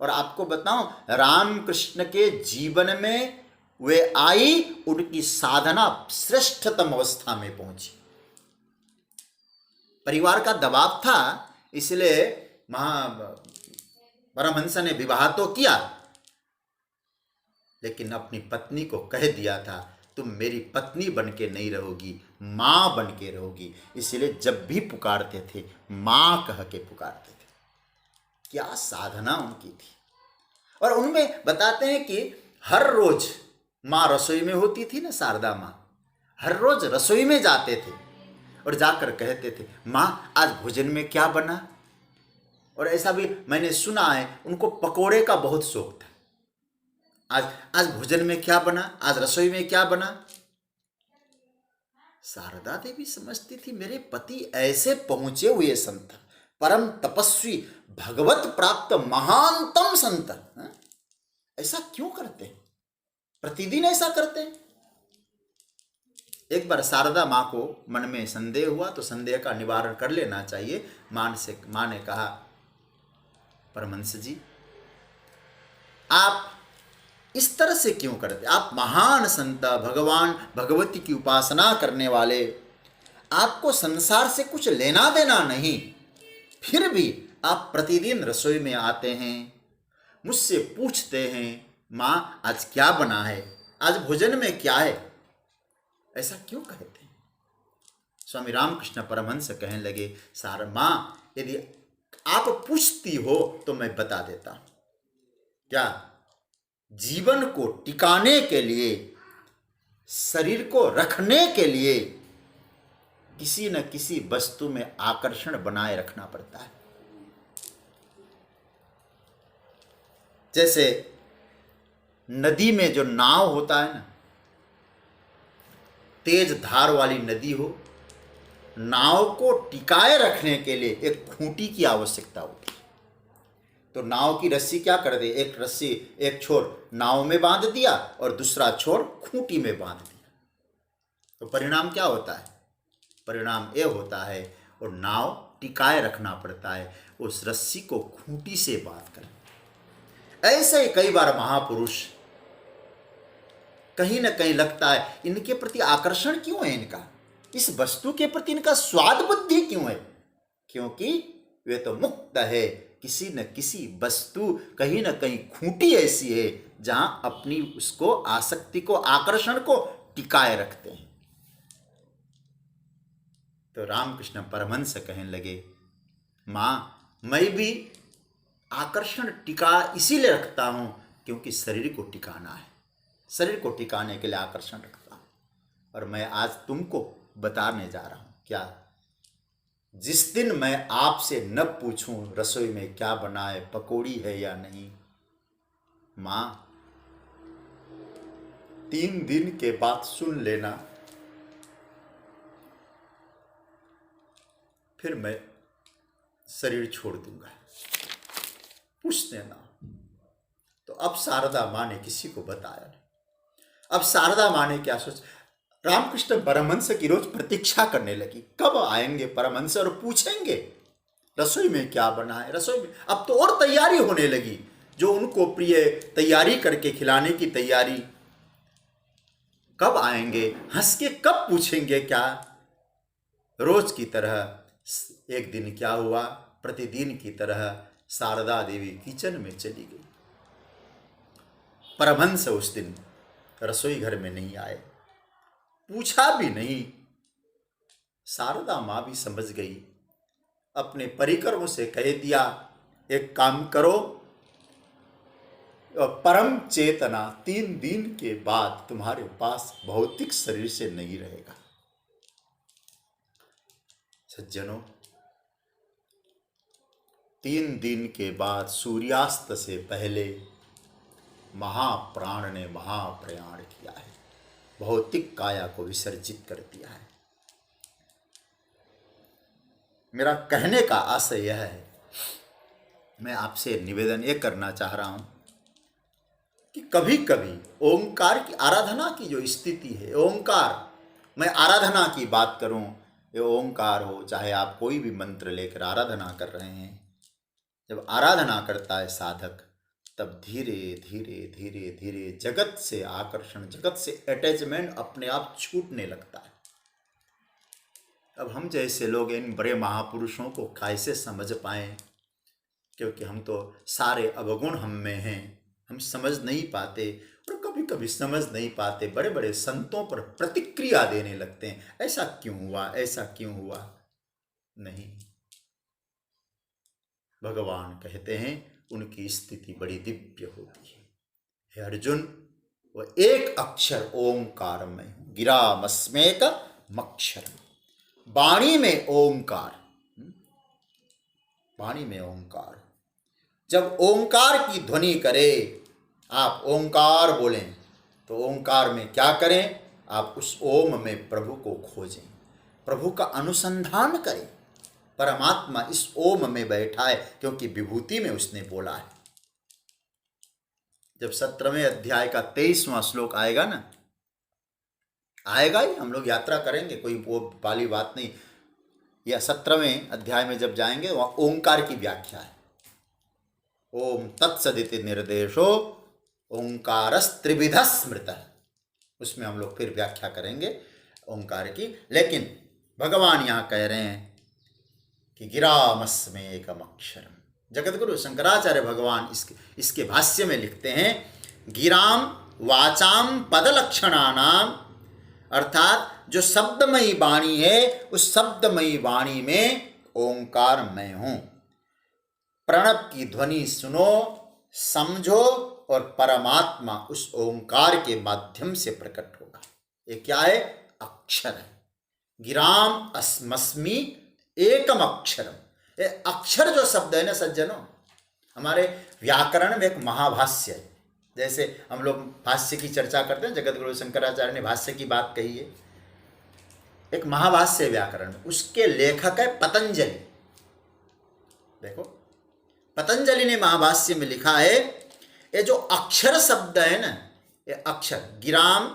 और आपको बताऊं रामकृष्ण के जीवन में वे आई, उनकी साधना श्रेष्ठतम अवस्था में पहुंची। परिवार का दबाव था, इसलिए परमहंस ने विवाह तो किया, लेकिन अपनी पत्नी को कह दिया था तुम मेरी पत्नी बन के नहीं रहोगी, मां बन के रहोगी। इसलिए जब भी पुकारते थे मां कह के पुकारते थे। क्या साधना उनकी थी। और उनमें बताते हैं कि हर रोज माँ रसोई में होती थी ना, शारदा माँ हर रोज रसोई में जाते थे और जाकर कहते थे माँ आज भोजन में क्या बना। और ऐसा भी मैंने सुना है, उनको पकोड़े का बहुत शौक था। आज आज भोजन में क्या बना, आज रसोई में क्या बना। शारदा देवी समझती थी मेरे पति ऐसे पहुंचे हुए संत, परम तपस्वी, भगवत प्राप्त महानतम संत, ऐसा क्यों करते, प्रतिदिन ऐसा करते हैं। एक बार शारदा माँ को मन में संदेह हुआ तो संदेह का निवारण कर लेना चाहिए। माँ ने कहा, परमहंस जी आप इस तरह से क्यों करते, आप महान संत, भगवान भगवती की उपासना करने वाले, आपको संसार से कुछ लेना देना नहीं, फिर भी आप प्रतिदिन रसोई में आते हैं, मुझसे पूछते हैं माँ आज क्या बना है, आज भोजन में क्या है, ऐसा क्यों कहते हैं। स्वामी रामकृष्ण परमहंस कहने लगे, सार माँ यदि आप पूछती हो तो मैं बता देता हूं। क्या, जीवन को टिकाने के लिए, शरीर को रखने के लिए किसी न किसी वस्तु में आकर्षण बनाए रखना पड़ता है। जैसे नदी में जो नाव होता है ना, तेज धार वाली नदी हो, नाव को टिकाए रखने के लिए एक खूंटी की आवश्यकता होती है। तो नाव की रस्सी क्या कर दे, एक रस्सी एक छोर नाव में बांध दिया और दूसरा छोर खूंटी में बांध दिया, तो परिणाम क्या होता है, परिणाम यह होता है और नाव टिकाए रखना पड़ता है उस रस्सी को खूंटी से बांध कर। ऐसे ही कई बार महापुरुष, कहीं ना कहीं लगता है इनके प्रति आकर्षण क्यों है, इनका इस वस्तु के प्रति इनका स्वाद बुद्धि क्यों है, क्योंकि वे तो मुक्त है, किसी न किसी वस्तु, कहीं ना कहीं खूंटी ऐसी है जहां अपनी उसको आसक्ति को, आकर्षण को टिकाए रखते हैं। तो रामकृष्ण परमहंस कहने लगे, मां मैं भी आकर्षण टिका इसीलिए रखता हूं क्योंकि शरीर को टिकाना है, शरीर को टिकाने के लिए आकर्षण रखता हूं। और मैं आज तुमको बताने जा रहा हूं, क्या, जिस दिन मैं आपसे न पूछूं रसोई में क्या बना है, पकौड़ी है या नहीं, मां 3 दिन के बाद सुन लेना, फिर मैं शरीर छोड़ दूंगा, पूछ देना। तो अब शारदा माँ ने किसी को बताया नहीं। अब शारदा माँ ने क्या सोच, रामकृष्ण परमहंस की रोज प्रतीक्षा करने लगी, कब आएंगे परमहंस और पूछेंगे रसोई में क्या बना है, रसोई में। अब तो और तैयारी होने लगी, जो उनको प्रिय तैयारी करके खिलाने की तैयारी, कब आएंगे, हंस के कब पूछेंगे क्या। रोज की तरह एक दिन क्या हुआ, प्रतिदिन की तरह शारदा देवी किचन में चली गई। परमहंस उस दिन रसोई घर में नहीं आए, पूछा भी नहीं। शारदा माँ भी समझ गई, अपने परिकरों से कह दिया, एक काम करो, परम चेतना 3 दिन के बाद तुम्हारे पास भौतिक शरीर से नहीं रहेगा। सज्जनों, 3 दिन के बाद सूर्यास्त से पहले महाप्राण ने महाप्रयाण किया है, भौतिक काया को विसर्जित कर दिया है। मेरा कहने का आशय यह है, मैं आपसे निवेदन ये करना चाह रहा हूं कि कभी कभी ओंकार की आराधना की जो स्थिति है, ओंकार, मैं आराधना की बात करूं, ये ओंकार हो, चाहे आप कोई भी मंत्र लेकर आराधना कर रहे हैं, जब आराधना करता है साधक, तब धीरे धीरे धीरे धीरे जगत से आकर्षण, जगत से अटैचमेंट अपने आप छूटने लगता है। अब हम जैसे लोग इन बड़े महापुरुषों को कैसे समझ पाएं, क्योंकि हम तो सारे अवगुण हम में हैं, हम समझ नहीं पाते, और कभी कभी समझ नहीं पाते बड़े बड़े संतों पर प्रतिक्रिया देने लगते हैं, ऐसा क्यों हुआ, ऐसा क्यों हुआ। नहीं, भगवान कहते हैं उनकी स्थिति बड़ी दिव्य होती है। हे अर्जुन, वह एक अक्षर ओंकार में हूं, गिरामस्मेक मक्षर, वाणी में ओंकार, वाणी में ओंकार। जब ओंकार की ध्वनि करे, आप ओंकार बोलें, तो ओंकार में क्या करें? आप उस ओम में प्रभु को खोजें, प्रभु का अनुसंधान करें। परमात्मा इस ओम में बैठा है, क्योंकि विभूति में उसने बोला है। जब 17वें अध्याय का 23वां श्लोक आएगा ना, आएगा ही, हम लोग यात्रा करेंगे, कोई वो वाली बात नहीं। या 17वें अध्याय में जब जाएंगे, वहाँ ओंकार की व्याख्या है। ओम तत्सदिति निर्देशो ओंकारस्त्रिविध स्मृतः, उसमें हम लोग फिर व्याख्या करेंगे ओंकार की। लेकिन भगवान यहाँ कह रहे हैं कि गिरामस्मे एकम अक्षरम। जगतगुरु शंकराचार्य भगवान इसके भाष्य में लिखते हैं, गिराम वाचाम पदलक्षणानाम, अर्थात जो शब्दमयी वाणी है, उस शब्दमयी वाणी में ओंकार मैं हूं। प्रणव की ध्वनि सुनो, समझो, और परमात्मा उस ओंकार के माध्यम से प्रकट होगा। ये क्या है? अक्षर है। गिराम अस्मस्मि एकम अक्षरम। ये अक्षर जो शब्द है ना सज्जनों, हमारे व्याकरण में एक महाभाष्य है। जैसे हम लोग भाष्य की चर्चा करते हैं, जगत गुरु शंकराचार्य ने भाष्य की बात कही है, एक महाभाष्य व्याकरण में, उसके लेखक है पतंजलि। देखो, पतंजलि ने महाभाष्य में लिखा है, ये जो अक्षर शब्द है ना, ये अक्षर, गिराम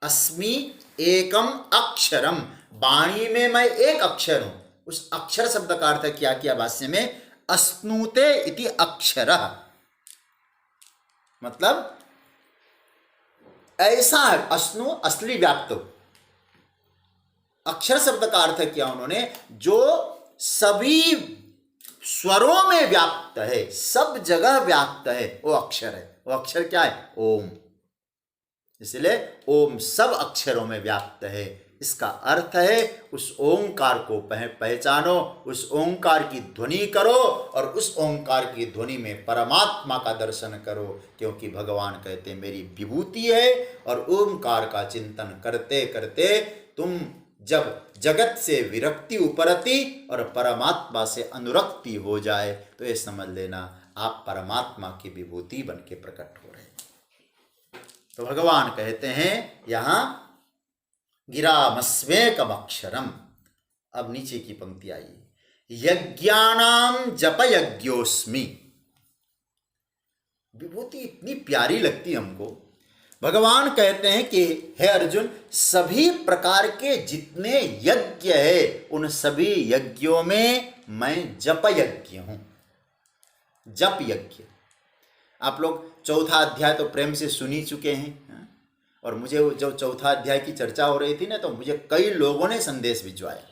अस्मि एकम अक्षरम, वाणी में मैं एक अक्षर हूं। उस अक्षर शब्द का अर्थ क्या किया भाष्य में? अश्नुते इति अक्षरः, मतलब ऐसा है। अश्नु असली व्याप्त, अक्षर शब्द का अर्थ किया उन्होंने, जो सभी स्वरों में व्याप्त है, सब जगह व्याप्त है, वो अक्षर है। वो अक्षर क्या है? ओम। इसलिए ओम सब अक्षरों में व्याप्त है। इसका अर्थ है उस ओंकार को पहचानो, उस ओंकार की ध्वनि करो, और उस ओंकार की ध्वनि में परमात्मा का दर्शन करो। क्योंकि भगवान कहते हैं मेरी विभूति है, और ओंकार का चिंतन करते करते तुम जब जगत से विरक्ति उपरति और परमात्मा से अनुरक्ति हो जाए, तो ये समझ लेना आप परमात्मा की विभूति बन के प्रकट हो रहे हैं। तो भगवान कहते हैं यहां गिरामस्वेकम अक्षरम। अब नीचे की पंक्ति आई, यज्ञानाम जप यज्ञोस्मि। विभूति इतनी प्यारी लगती हमको। भगवान कहते हैं कि हे अर्जुन, सभी प्रकार के जितने यज्ञ है, उन सभी यज्ञों में मैं जप यज्ञ हूं। जप यज्ञ आप लोग चौथा अध्याय तो प्रेम से सुन ही चुके हैं। और मुझे जब चौथा अध्याय की चर्चा हो रही थी ना, तो मुझे कई लोगों ने संदेश भिजवाया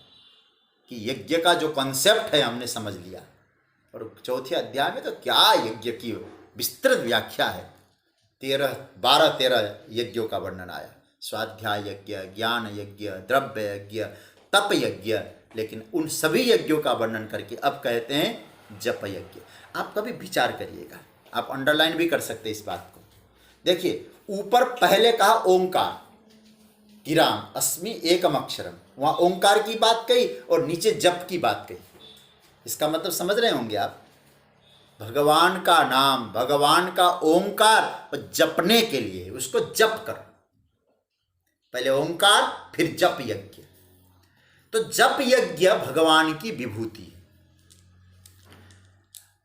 कि यज्ञ का जो कॉन्सेप्ट है हमने समझ लिया। और चौथे अध्याय में तो क्या यज्ञ की विस्तृत व्याख्या है। 12-13 यज्ञों का वर्णन आया। स्वाध्याय यज्ञ, ज्ञान यज्ञ, द्रव्य यज्ञ, तप यज्ञ। लेकिन उन सभी यज्ञों का वर्णन करके अब कहते हैं जप यज्ञ। आप कभी विचार करिएगा, आप अंडरलाइन भी कर सकते इस बात को। देखिए, ऊपर पहले कहा ओंकार, गिराम अस्मि एकम अक्षरम, वहां ओंकार की बात कही, और नीचे जप की बात कही। इसका मतलब समझ रहे होंगे आप, भगवान का नाम, भगवान का ओंकार जपने के लिए, उसको जप करो। पहले ओंकार, फिर जप यज्ञ। तो जप यज्ञ भगवान की विभूति है।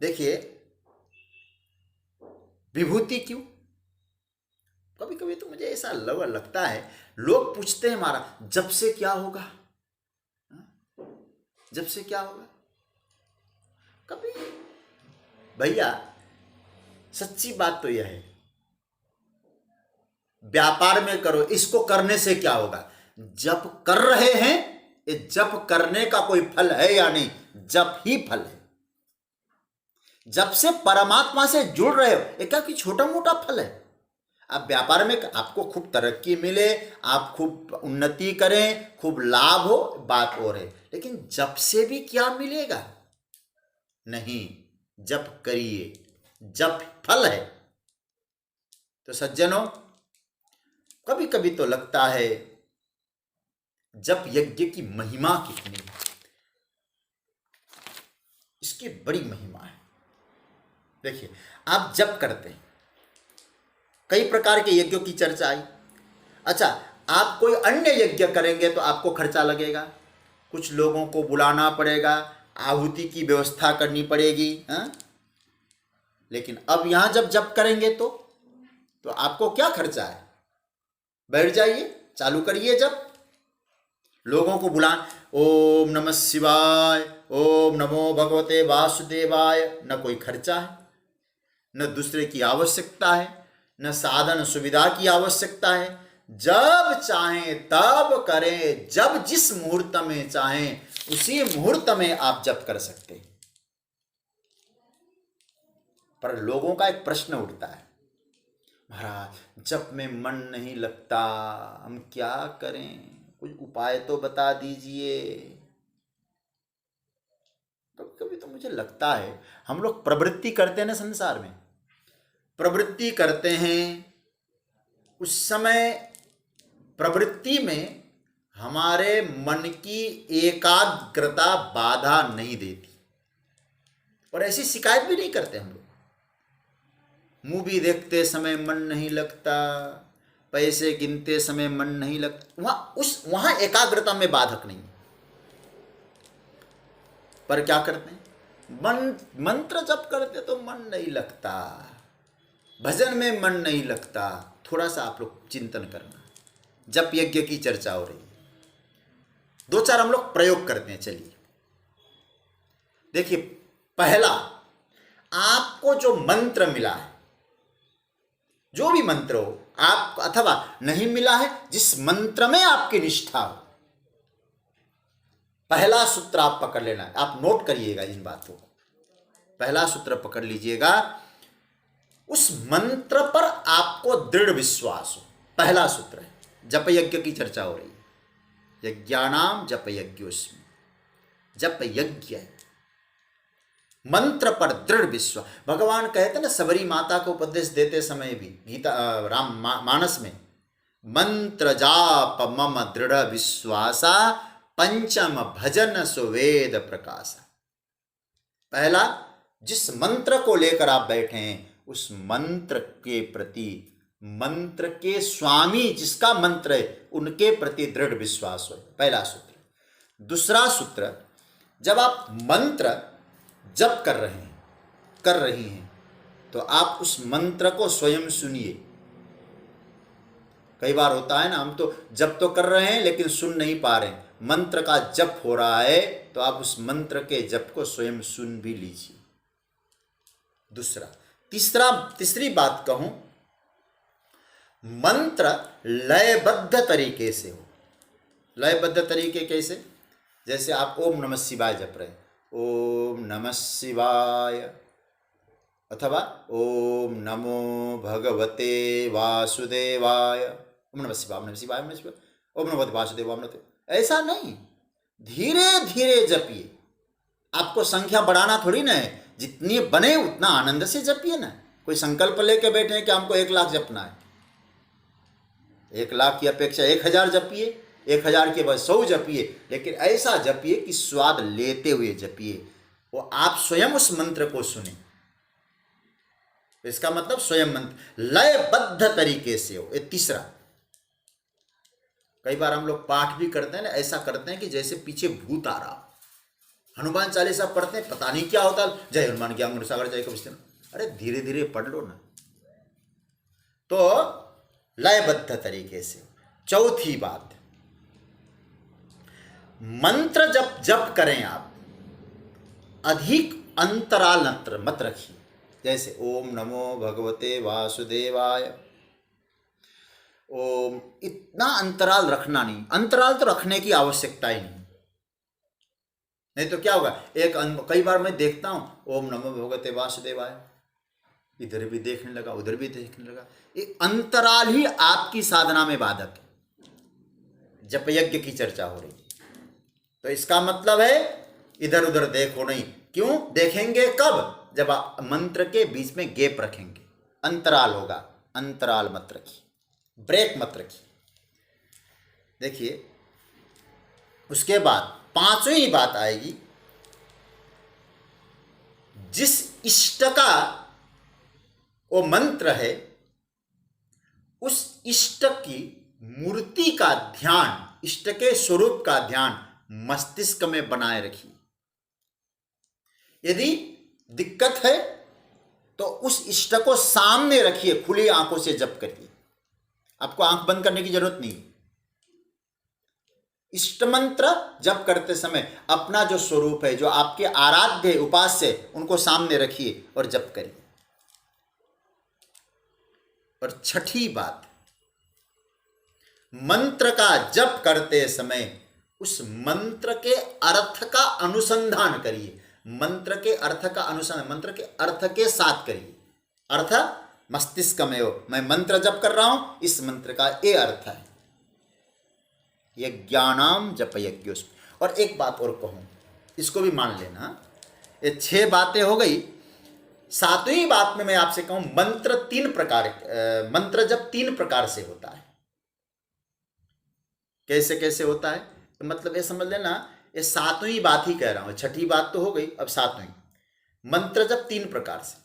देखिए, विभूति क्यों? कभी कभी तो मुझे ऐसा लगता है, लोग पूछते हैं महाराज जप से क्या होगा, जप से क्या होगा। कभी भैया सच्ची बात तो यह है, व्यापार में करो, इसको करने से क्या होगा? जप कर रहे हैं, ये जप करने का कोई फल है या नहीं? जप ही फल है। जब से परमात्मा से जुड़ रहे हो, ये क्या कि छोटा मोटा फल है। आप व्यापार में आपको खूब तरक्की मिले, आप खूब उन्नति करें, खूब लाभ हो, बात और है। लेकिन जप से भी क्या मिलेगा? नहीं, जप करिए, जप फल है। तो सज्जनों, कभी कभी तो लगता है जप यज्ञ की महिमा कितनी है, उसकी बड़ी महिमा है। देखिए, आप जप करते हैं, कई प्रकार के यज्ञों की चर्चा आई। अच्छा, आप कोई अन्य यज्ञ करेंगे तो आपको खर्चा लगेगा, कुछ लोगों को बुलाना पड़ेगा, आहुति की व्यवस्था करनी पड़ेगी, हाँ? लेकिन अब यहां जब जप करेंगे तो आपको क्या खर्चा है? बैठ जाइए, चालू करिए जप, लोगों को बुला, ओम नमः शिवाय, ओम नमो भगवते वासुदेवाय। न कोई खर्चा है, न दूसरे की आवश्यकता है, न साधन सुविधा की आवश्यकता है। जब चाहें तब करें, जब जिस मुहूर्त में चाहें उसी मुहूर्त में आप जप कर सकते हैं। पर लोगों का एक प्रश्न उठता है, महाराज जप में मन नहीं लगता, हम क्या करें, कुछ उपाय तो बता दीजिए। कभी कभी तो मुझे लगता है हम लोग प्रवृत्ति करते हैं ना, संसार में प्रवृत्ति करते हैं, उस समय प्रवृत्ति में हमारे मन की एकाग्रता बाधा नहीं देती, और ऐसी शिकायत भी नहीं करते हम लोग। मूवी देखते समय मन नहीं लगता, पैसे गिनते समय मन नहीं लगता, वहां एकाग्रता में बाधक नहीं। पर क्या करते हैं, मंत्र जप करते तो मन नहीं लगता, भजन में मन नहीं लगता। थोड़ा सा आप लोग चिंतन करना, जप यज्ञ की चर्चा हो रही है, दो चार हम लोग प्रयोग करते हैं। चलिए देखिए, पहला, आपको जो मंत्र मिला है, जो भी मंत्र हो आप, अथवा नहीं मिला है, जिस मंत्र में आपकी निष्ठा हो, पहला सूत्र आप पकड़ लेना है। आप नोट करिएगा इन बातों को, पहला सूत्र पकड़ लीजिएगा, उस मंत्र पर आपको दृढ़ विश्वास हो। पहला सूत्र है, जप यज्ञ की चर्चा हो रही है, यज्ञानाम जप यज्ञोस्मि, जप यज्ञ है, मंत्र पर दृढ़ विश्वास। भगवान कहते ना, सबरी माता को उपदेश देते समय भी गीता राम मानस में, मंत्र जाप मम दृढ़ विश्वासा, पंचम भजन सुवेद प्रकाशा। पहला, जिस मंत्र को लेकर आप बैठे हैं उस मंत्र के प्रति, मंत्र के स्वामी जिसका मंत्र है उनके प्रति दृढ़ विश्वास हो, पहला सूत्र। दूसरा सूत्र, जब आप मंत्र जप कर रही हैं तो आप उस मंत्र को स्वयं सुनिए। कई बार होता है ना, हम तो जप तो कर रहे हैं लेकिन सुन नहीं पा रहे हैं, मंत्र का जप हो रहा है तो आप उस मंत्र के जप को स्वयं सुन भी लीजिए। दूसरा, तीसरी बात कहूं, मंत्र लयबद्ध तरीके से हो। लयबद्ध तरीके कैसे? जैसे आप ओम नमः शिवाय जप रहे हैं, ओम नमः शिवाय, अथवा ओम नमो भगवते वासुदेवाय, ओम नमः शिवाय, ओम नमः शिवाय, ओम नमः शिवाय, ओम नमो भगवते वासुदेवाय, ओम नमः। ऐसा नहीं, धीरे धीरे जपिए। आपको संख्या बढ़ाना थोड़ी ना है, जितनी बने उतना आनंद से जपिए ना। कोई संकल्प लेके बैठे हैं कि हमको 1 लाख जपना है, 1 लाख की अपेक्षा 1000 जपिए, 1000 के बाद 100 जपिए, लेकिन ऐसा जपिए कि स्वाद लेते हुए जपिए, वो आप स्वयं उस मंत्र को सुने। इसका मतलब स्वयं मंत्र लयबद्ध तरीके से हो। ये तीसरा, कई बार हम लोग पाठ भी करते हैं ना, ऐसा करते हैं कि जैसे पीछे भूत आ रहा। हनुमान चालीसा पढ़ते हैं, पता नहीं क्या होता, जय हनुमान ज्ञान गुण सागर जय कवि। अरे धीरे धीरे पढ़ लो ना। तो लयबद्ध तरीके से। चौथी बात, मंत्र जप करें आप, अधिक अंतराल मत रखिए। जैसे ओम नमो भगवते वासुदेवाय, ओम, इतना अंतराल रखना नहीं। अंतराल तो रखने की आवश्यकता ही नहीं तो क्या होगा, कई बार मैं देखता हूं ओम नमो भगवते वासुदेवाय, इधर भी देखने लगा उधर भी देखने लगा। ये अंतराल ही आपकी साधना में बाधक है। जप यज्ञ की चर्चा हो रही तो इसका मतलब है इधर उधर देखो नहीं। क्यों देखेंगे? कब? जब आप मंत्र के बीच में गैप रखेंगे, अंतराल होगा। अंतराल मत रखिए, ब्रेक मत रखिए। देखिए, उसके बाद पांचवी बात आएगी, जिस इष्ट का वो मंत्र है, उस इष्ट की मूर्ति का ध्यान, इष्ट के स्वरूप का ध्यान मस्तिष्क में बनाए रखिए। यदि दिक्कत है तो उस इष्ट को सामने रखिए, खुली आंखों से जप करिए। आपको आंख बंद करने की जरूरत नहीं। इष्ट मंत्र जप करते समय अपना जो स्वरूप है, जो आपके आराध्य उपास्य, उनको सामने रखिए और जप करिए। और छठी बात, मंत्र का जप करते समय उस मंत्र के अर्थ का अनुसंधान करिए। मंत्र के अर्थ का अनुसंधान मंत्र के अर्थ के साथ करिए। अर्थ मस्तिष्क में हो, मैं मंत्र जप कर रहा हूं, इस मंत्र का ये अर्थ है। यज्ञानाम जप यज्ञोस। और एक बात और कहूं, इसको भी मान लेना। ये 6 बातें हो गई। 7वीं बात में मैं आपसे कहूं, मंत्र जप 3 प्रकार से होता है। कैसे कैसे होता है? तो मतलब ये समझ लेना, ये 7वीं बात ही कह रहा हूं। 6ठी बात तो हो गई, अब 7वीं। मंत्र जप 3 प्रकार से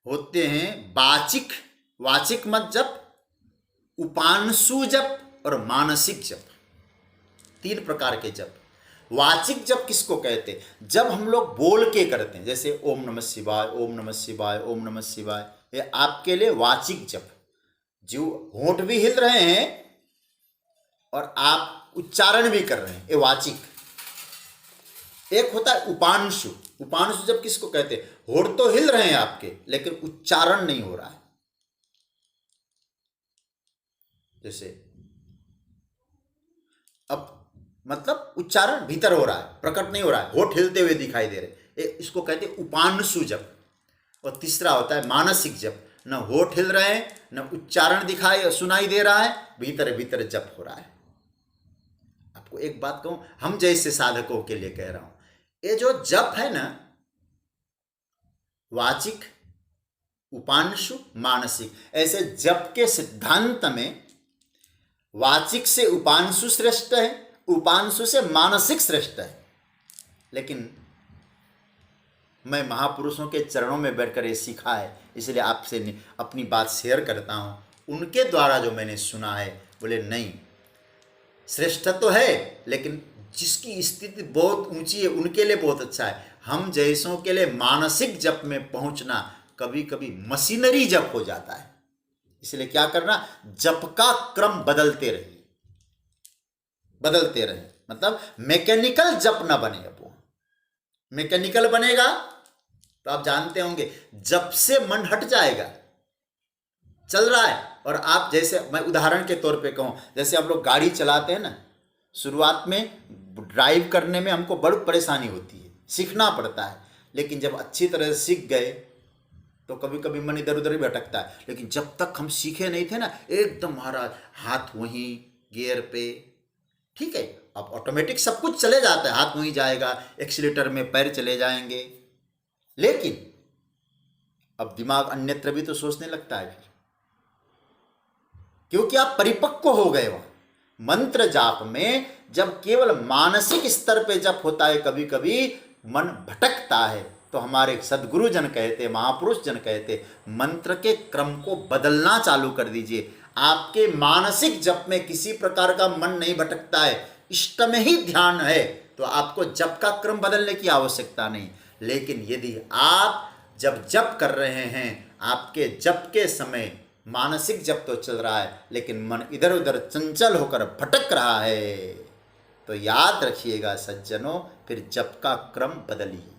होते हैं। वाचिक मत जप, उपांशु जप और मानसिक जप। 3 प्रकार के जप। वाचिक जप किसको कहते हैं? जब हम लोग बोल के करते हैं, जैसे ओम नमः शिवाय, ओम नमः शिवाय, ओम नमः शिवाय, ये आपके लिए वाचिक जप। जो होंठ भी हिल रहे हैं और आप उच्चारण भी कर रहे हैं, ये वाचिक। एक होता है उपांशु। उपांशु जप किसको कहते हैं? होंठ तो हिल रहे हैं आपके, लेकिन उच्चारण नहीं हो रहा है। जैसे अब मतलब उच्चारण भीतर हो रहा है, प्रकट नहीं हो रहा है, होठ हिलते हुए दिखाई दे रहे, इसको कहते हैं उपांशु जप। और तीसरा होता है मानसिक जप। न होठ हिल रहे हैं, न उच्चारण दिखाई सुनाई दे रहा है, भीतर भीतर जप हो रहा है। आपको एक बात कहूं, हम जैसे साधकों के लिए कह रहा हूं, ये जो जप है ना, वाचिक, उपांशु, मानसिक, ऐसे जप के सिद्धांत में वाचिक से उपांशु श्रेष्ठ है, उपांशु से मानसिक श्रेष्ठ है। लेकिन मैं महापुरुषों के चरणों में बैठकर ये सीखा है, इसलिए आपसे अपनी बात शेयर करता हूं। उनके द्वारा जो मैंने सुना है, बोले नहीं, श्रेष्ठ तो है, लेकिन जिसकी स्थिति बहुत ऊंची है उनके लिए बहुत अच्छा है। हम जैसों के लिए मानसिक जप में पहुंचना कभी कभी मशीनरी जप हो जाता है। इसलिए क्या करना, जप का क्रम बदलते रहिए, मतलब मैकेनिकल जप ना बने। अब वो मैकेनिकल बनेगा तो आप जानते होंगे, जप से मन हट जाएगा। चल रहा है और आप, जैसे मैं उदाहरण के तौर पे कहूं, जैसे हम लोग गाड़ी चलाते हैं ना, शुरुआत में ड्राइव करने में हमको बड़ी परेशानी होती है, सीखना पड़ता है। लेकिन जब अच्छी तरह से सीख गए तो कभी कभी मन इधर उधर भी भटकता है। लेकिन जब तक हम सीखे नहीं थे ना, एकदम हमारा हाथ वहीं गियर पे, ठीक है, अब ऑटोमेटिक सब कुछ चले जाता है, हाथ वहीं जाएगा, एक्सीलेटर में पैर चले जाएंगे। लेकिन अब दिमाग अन्यत्र भी तो सोचने लगता है फिर, क्योंकि आप परिपक्व हो गए। वहां मंत्र जाप में जब केवल मानसिक स्तर पे जप होता है, कभी कभी मन भटकता है, तो हमारे सदगुरु जन कहते, महापुरुष जन कहते, मंत्र के क्रम को बदलना चालू कर दीजिए। आपके मानसिक जप में किसी प्रकार का मन नहीं भटकता है, इष्ट में ही ध्यान है, तो आपको जप का क्रम बदलने की आवश्यकता नहीं। लेकिन यदि आप जब जप कर रहे हैं, आपके जप के समय मानसिक जप तो चल रहा है, लेकिन मन इधर उधर चंचल होकर भटक रहा है, तो याद रखिएगा सज्जनों, फिर जप का क्रम बदलिए।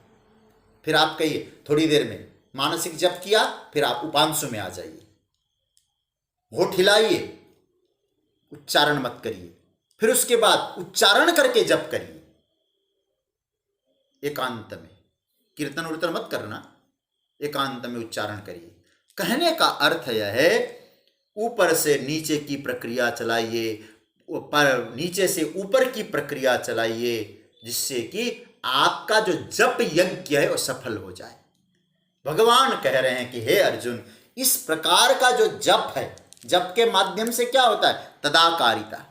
फिर आप कहिए, थोड़ी देर में मानसिक जप किया, फिर आप उपांशु में आ जाइए, होठ हिलाइए, उच्चारण मत करिए, फिर उसके बाद उच्चारण करके जप करिए एकांत में। कीर्तन उर्तन मत करना, एकांत में उच्चारण करिए। कहने का अर्थ यह है, ऊपर से नीचे की प्रक्रिया चलाइए, ऊपर नीचे से ऊपर की प्रक्रिया चलाइए, जिससे कि आपका जो जप यज्ञ है वो सफल हो जाए। भगवान कह रहे हैं कि हे अर्जुन, इस प्रकार का जो जप है, जप के माध्यम से क्या होता है? तदाकारिता।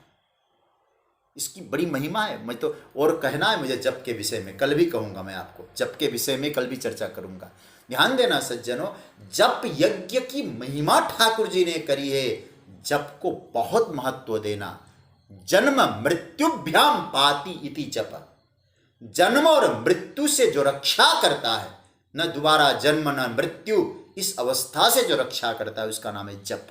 इसकी बड़ी महिमा है। मैं तो और कहना है मुझे जप के विषय में, कल भी कहूँगा मैं आपको, जप के विषय में कल भी चर्चा करूँगा। ध्यान देना सज्जनों, जप यज्ञ की महिमा ठाकुर जी ने करी है। जप को बहुत महत्व देना। जन्म मृत्युभ्याम पाति इति जप, जन्म और मृत्यु से जो रक्षा करता है, न दोबारा जन्म न मृत्यु, इस अवस्था से जो रक्षा करता है उसका नाम है जप।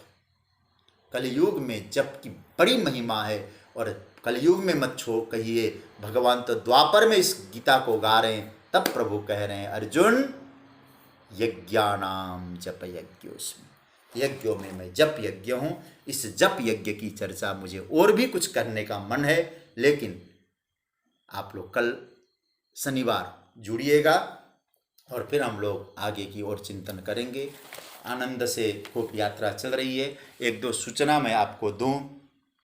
कलयुग में जप की बड़ी महिमा है। और कलयुग में मत छो कहिए, भगवान तो द्वापर में इस गीता को गा रहे हैं, तब प्रभु कह रहे हैं अर्जुन यज्ञानाम जप यज्ञोस्मि, यज्ञों में मैं जप यज्ञ हूँ। इस जप यज्ञ की चर्चा मुझे और भी कुछ करने का मन है, लेकिन आप लोग कल शनिवार जुड़िएगा और फिर हम लोग आगे की ओर चिंतन करेंगे। आनंद से खूब यात्रा चल रही है। एक दो सूचना मैं आपको दूं।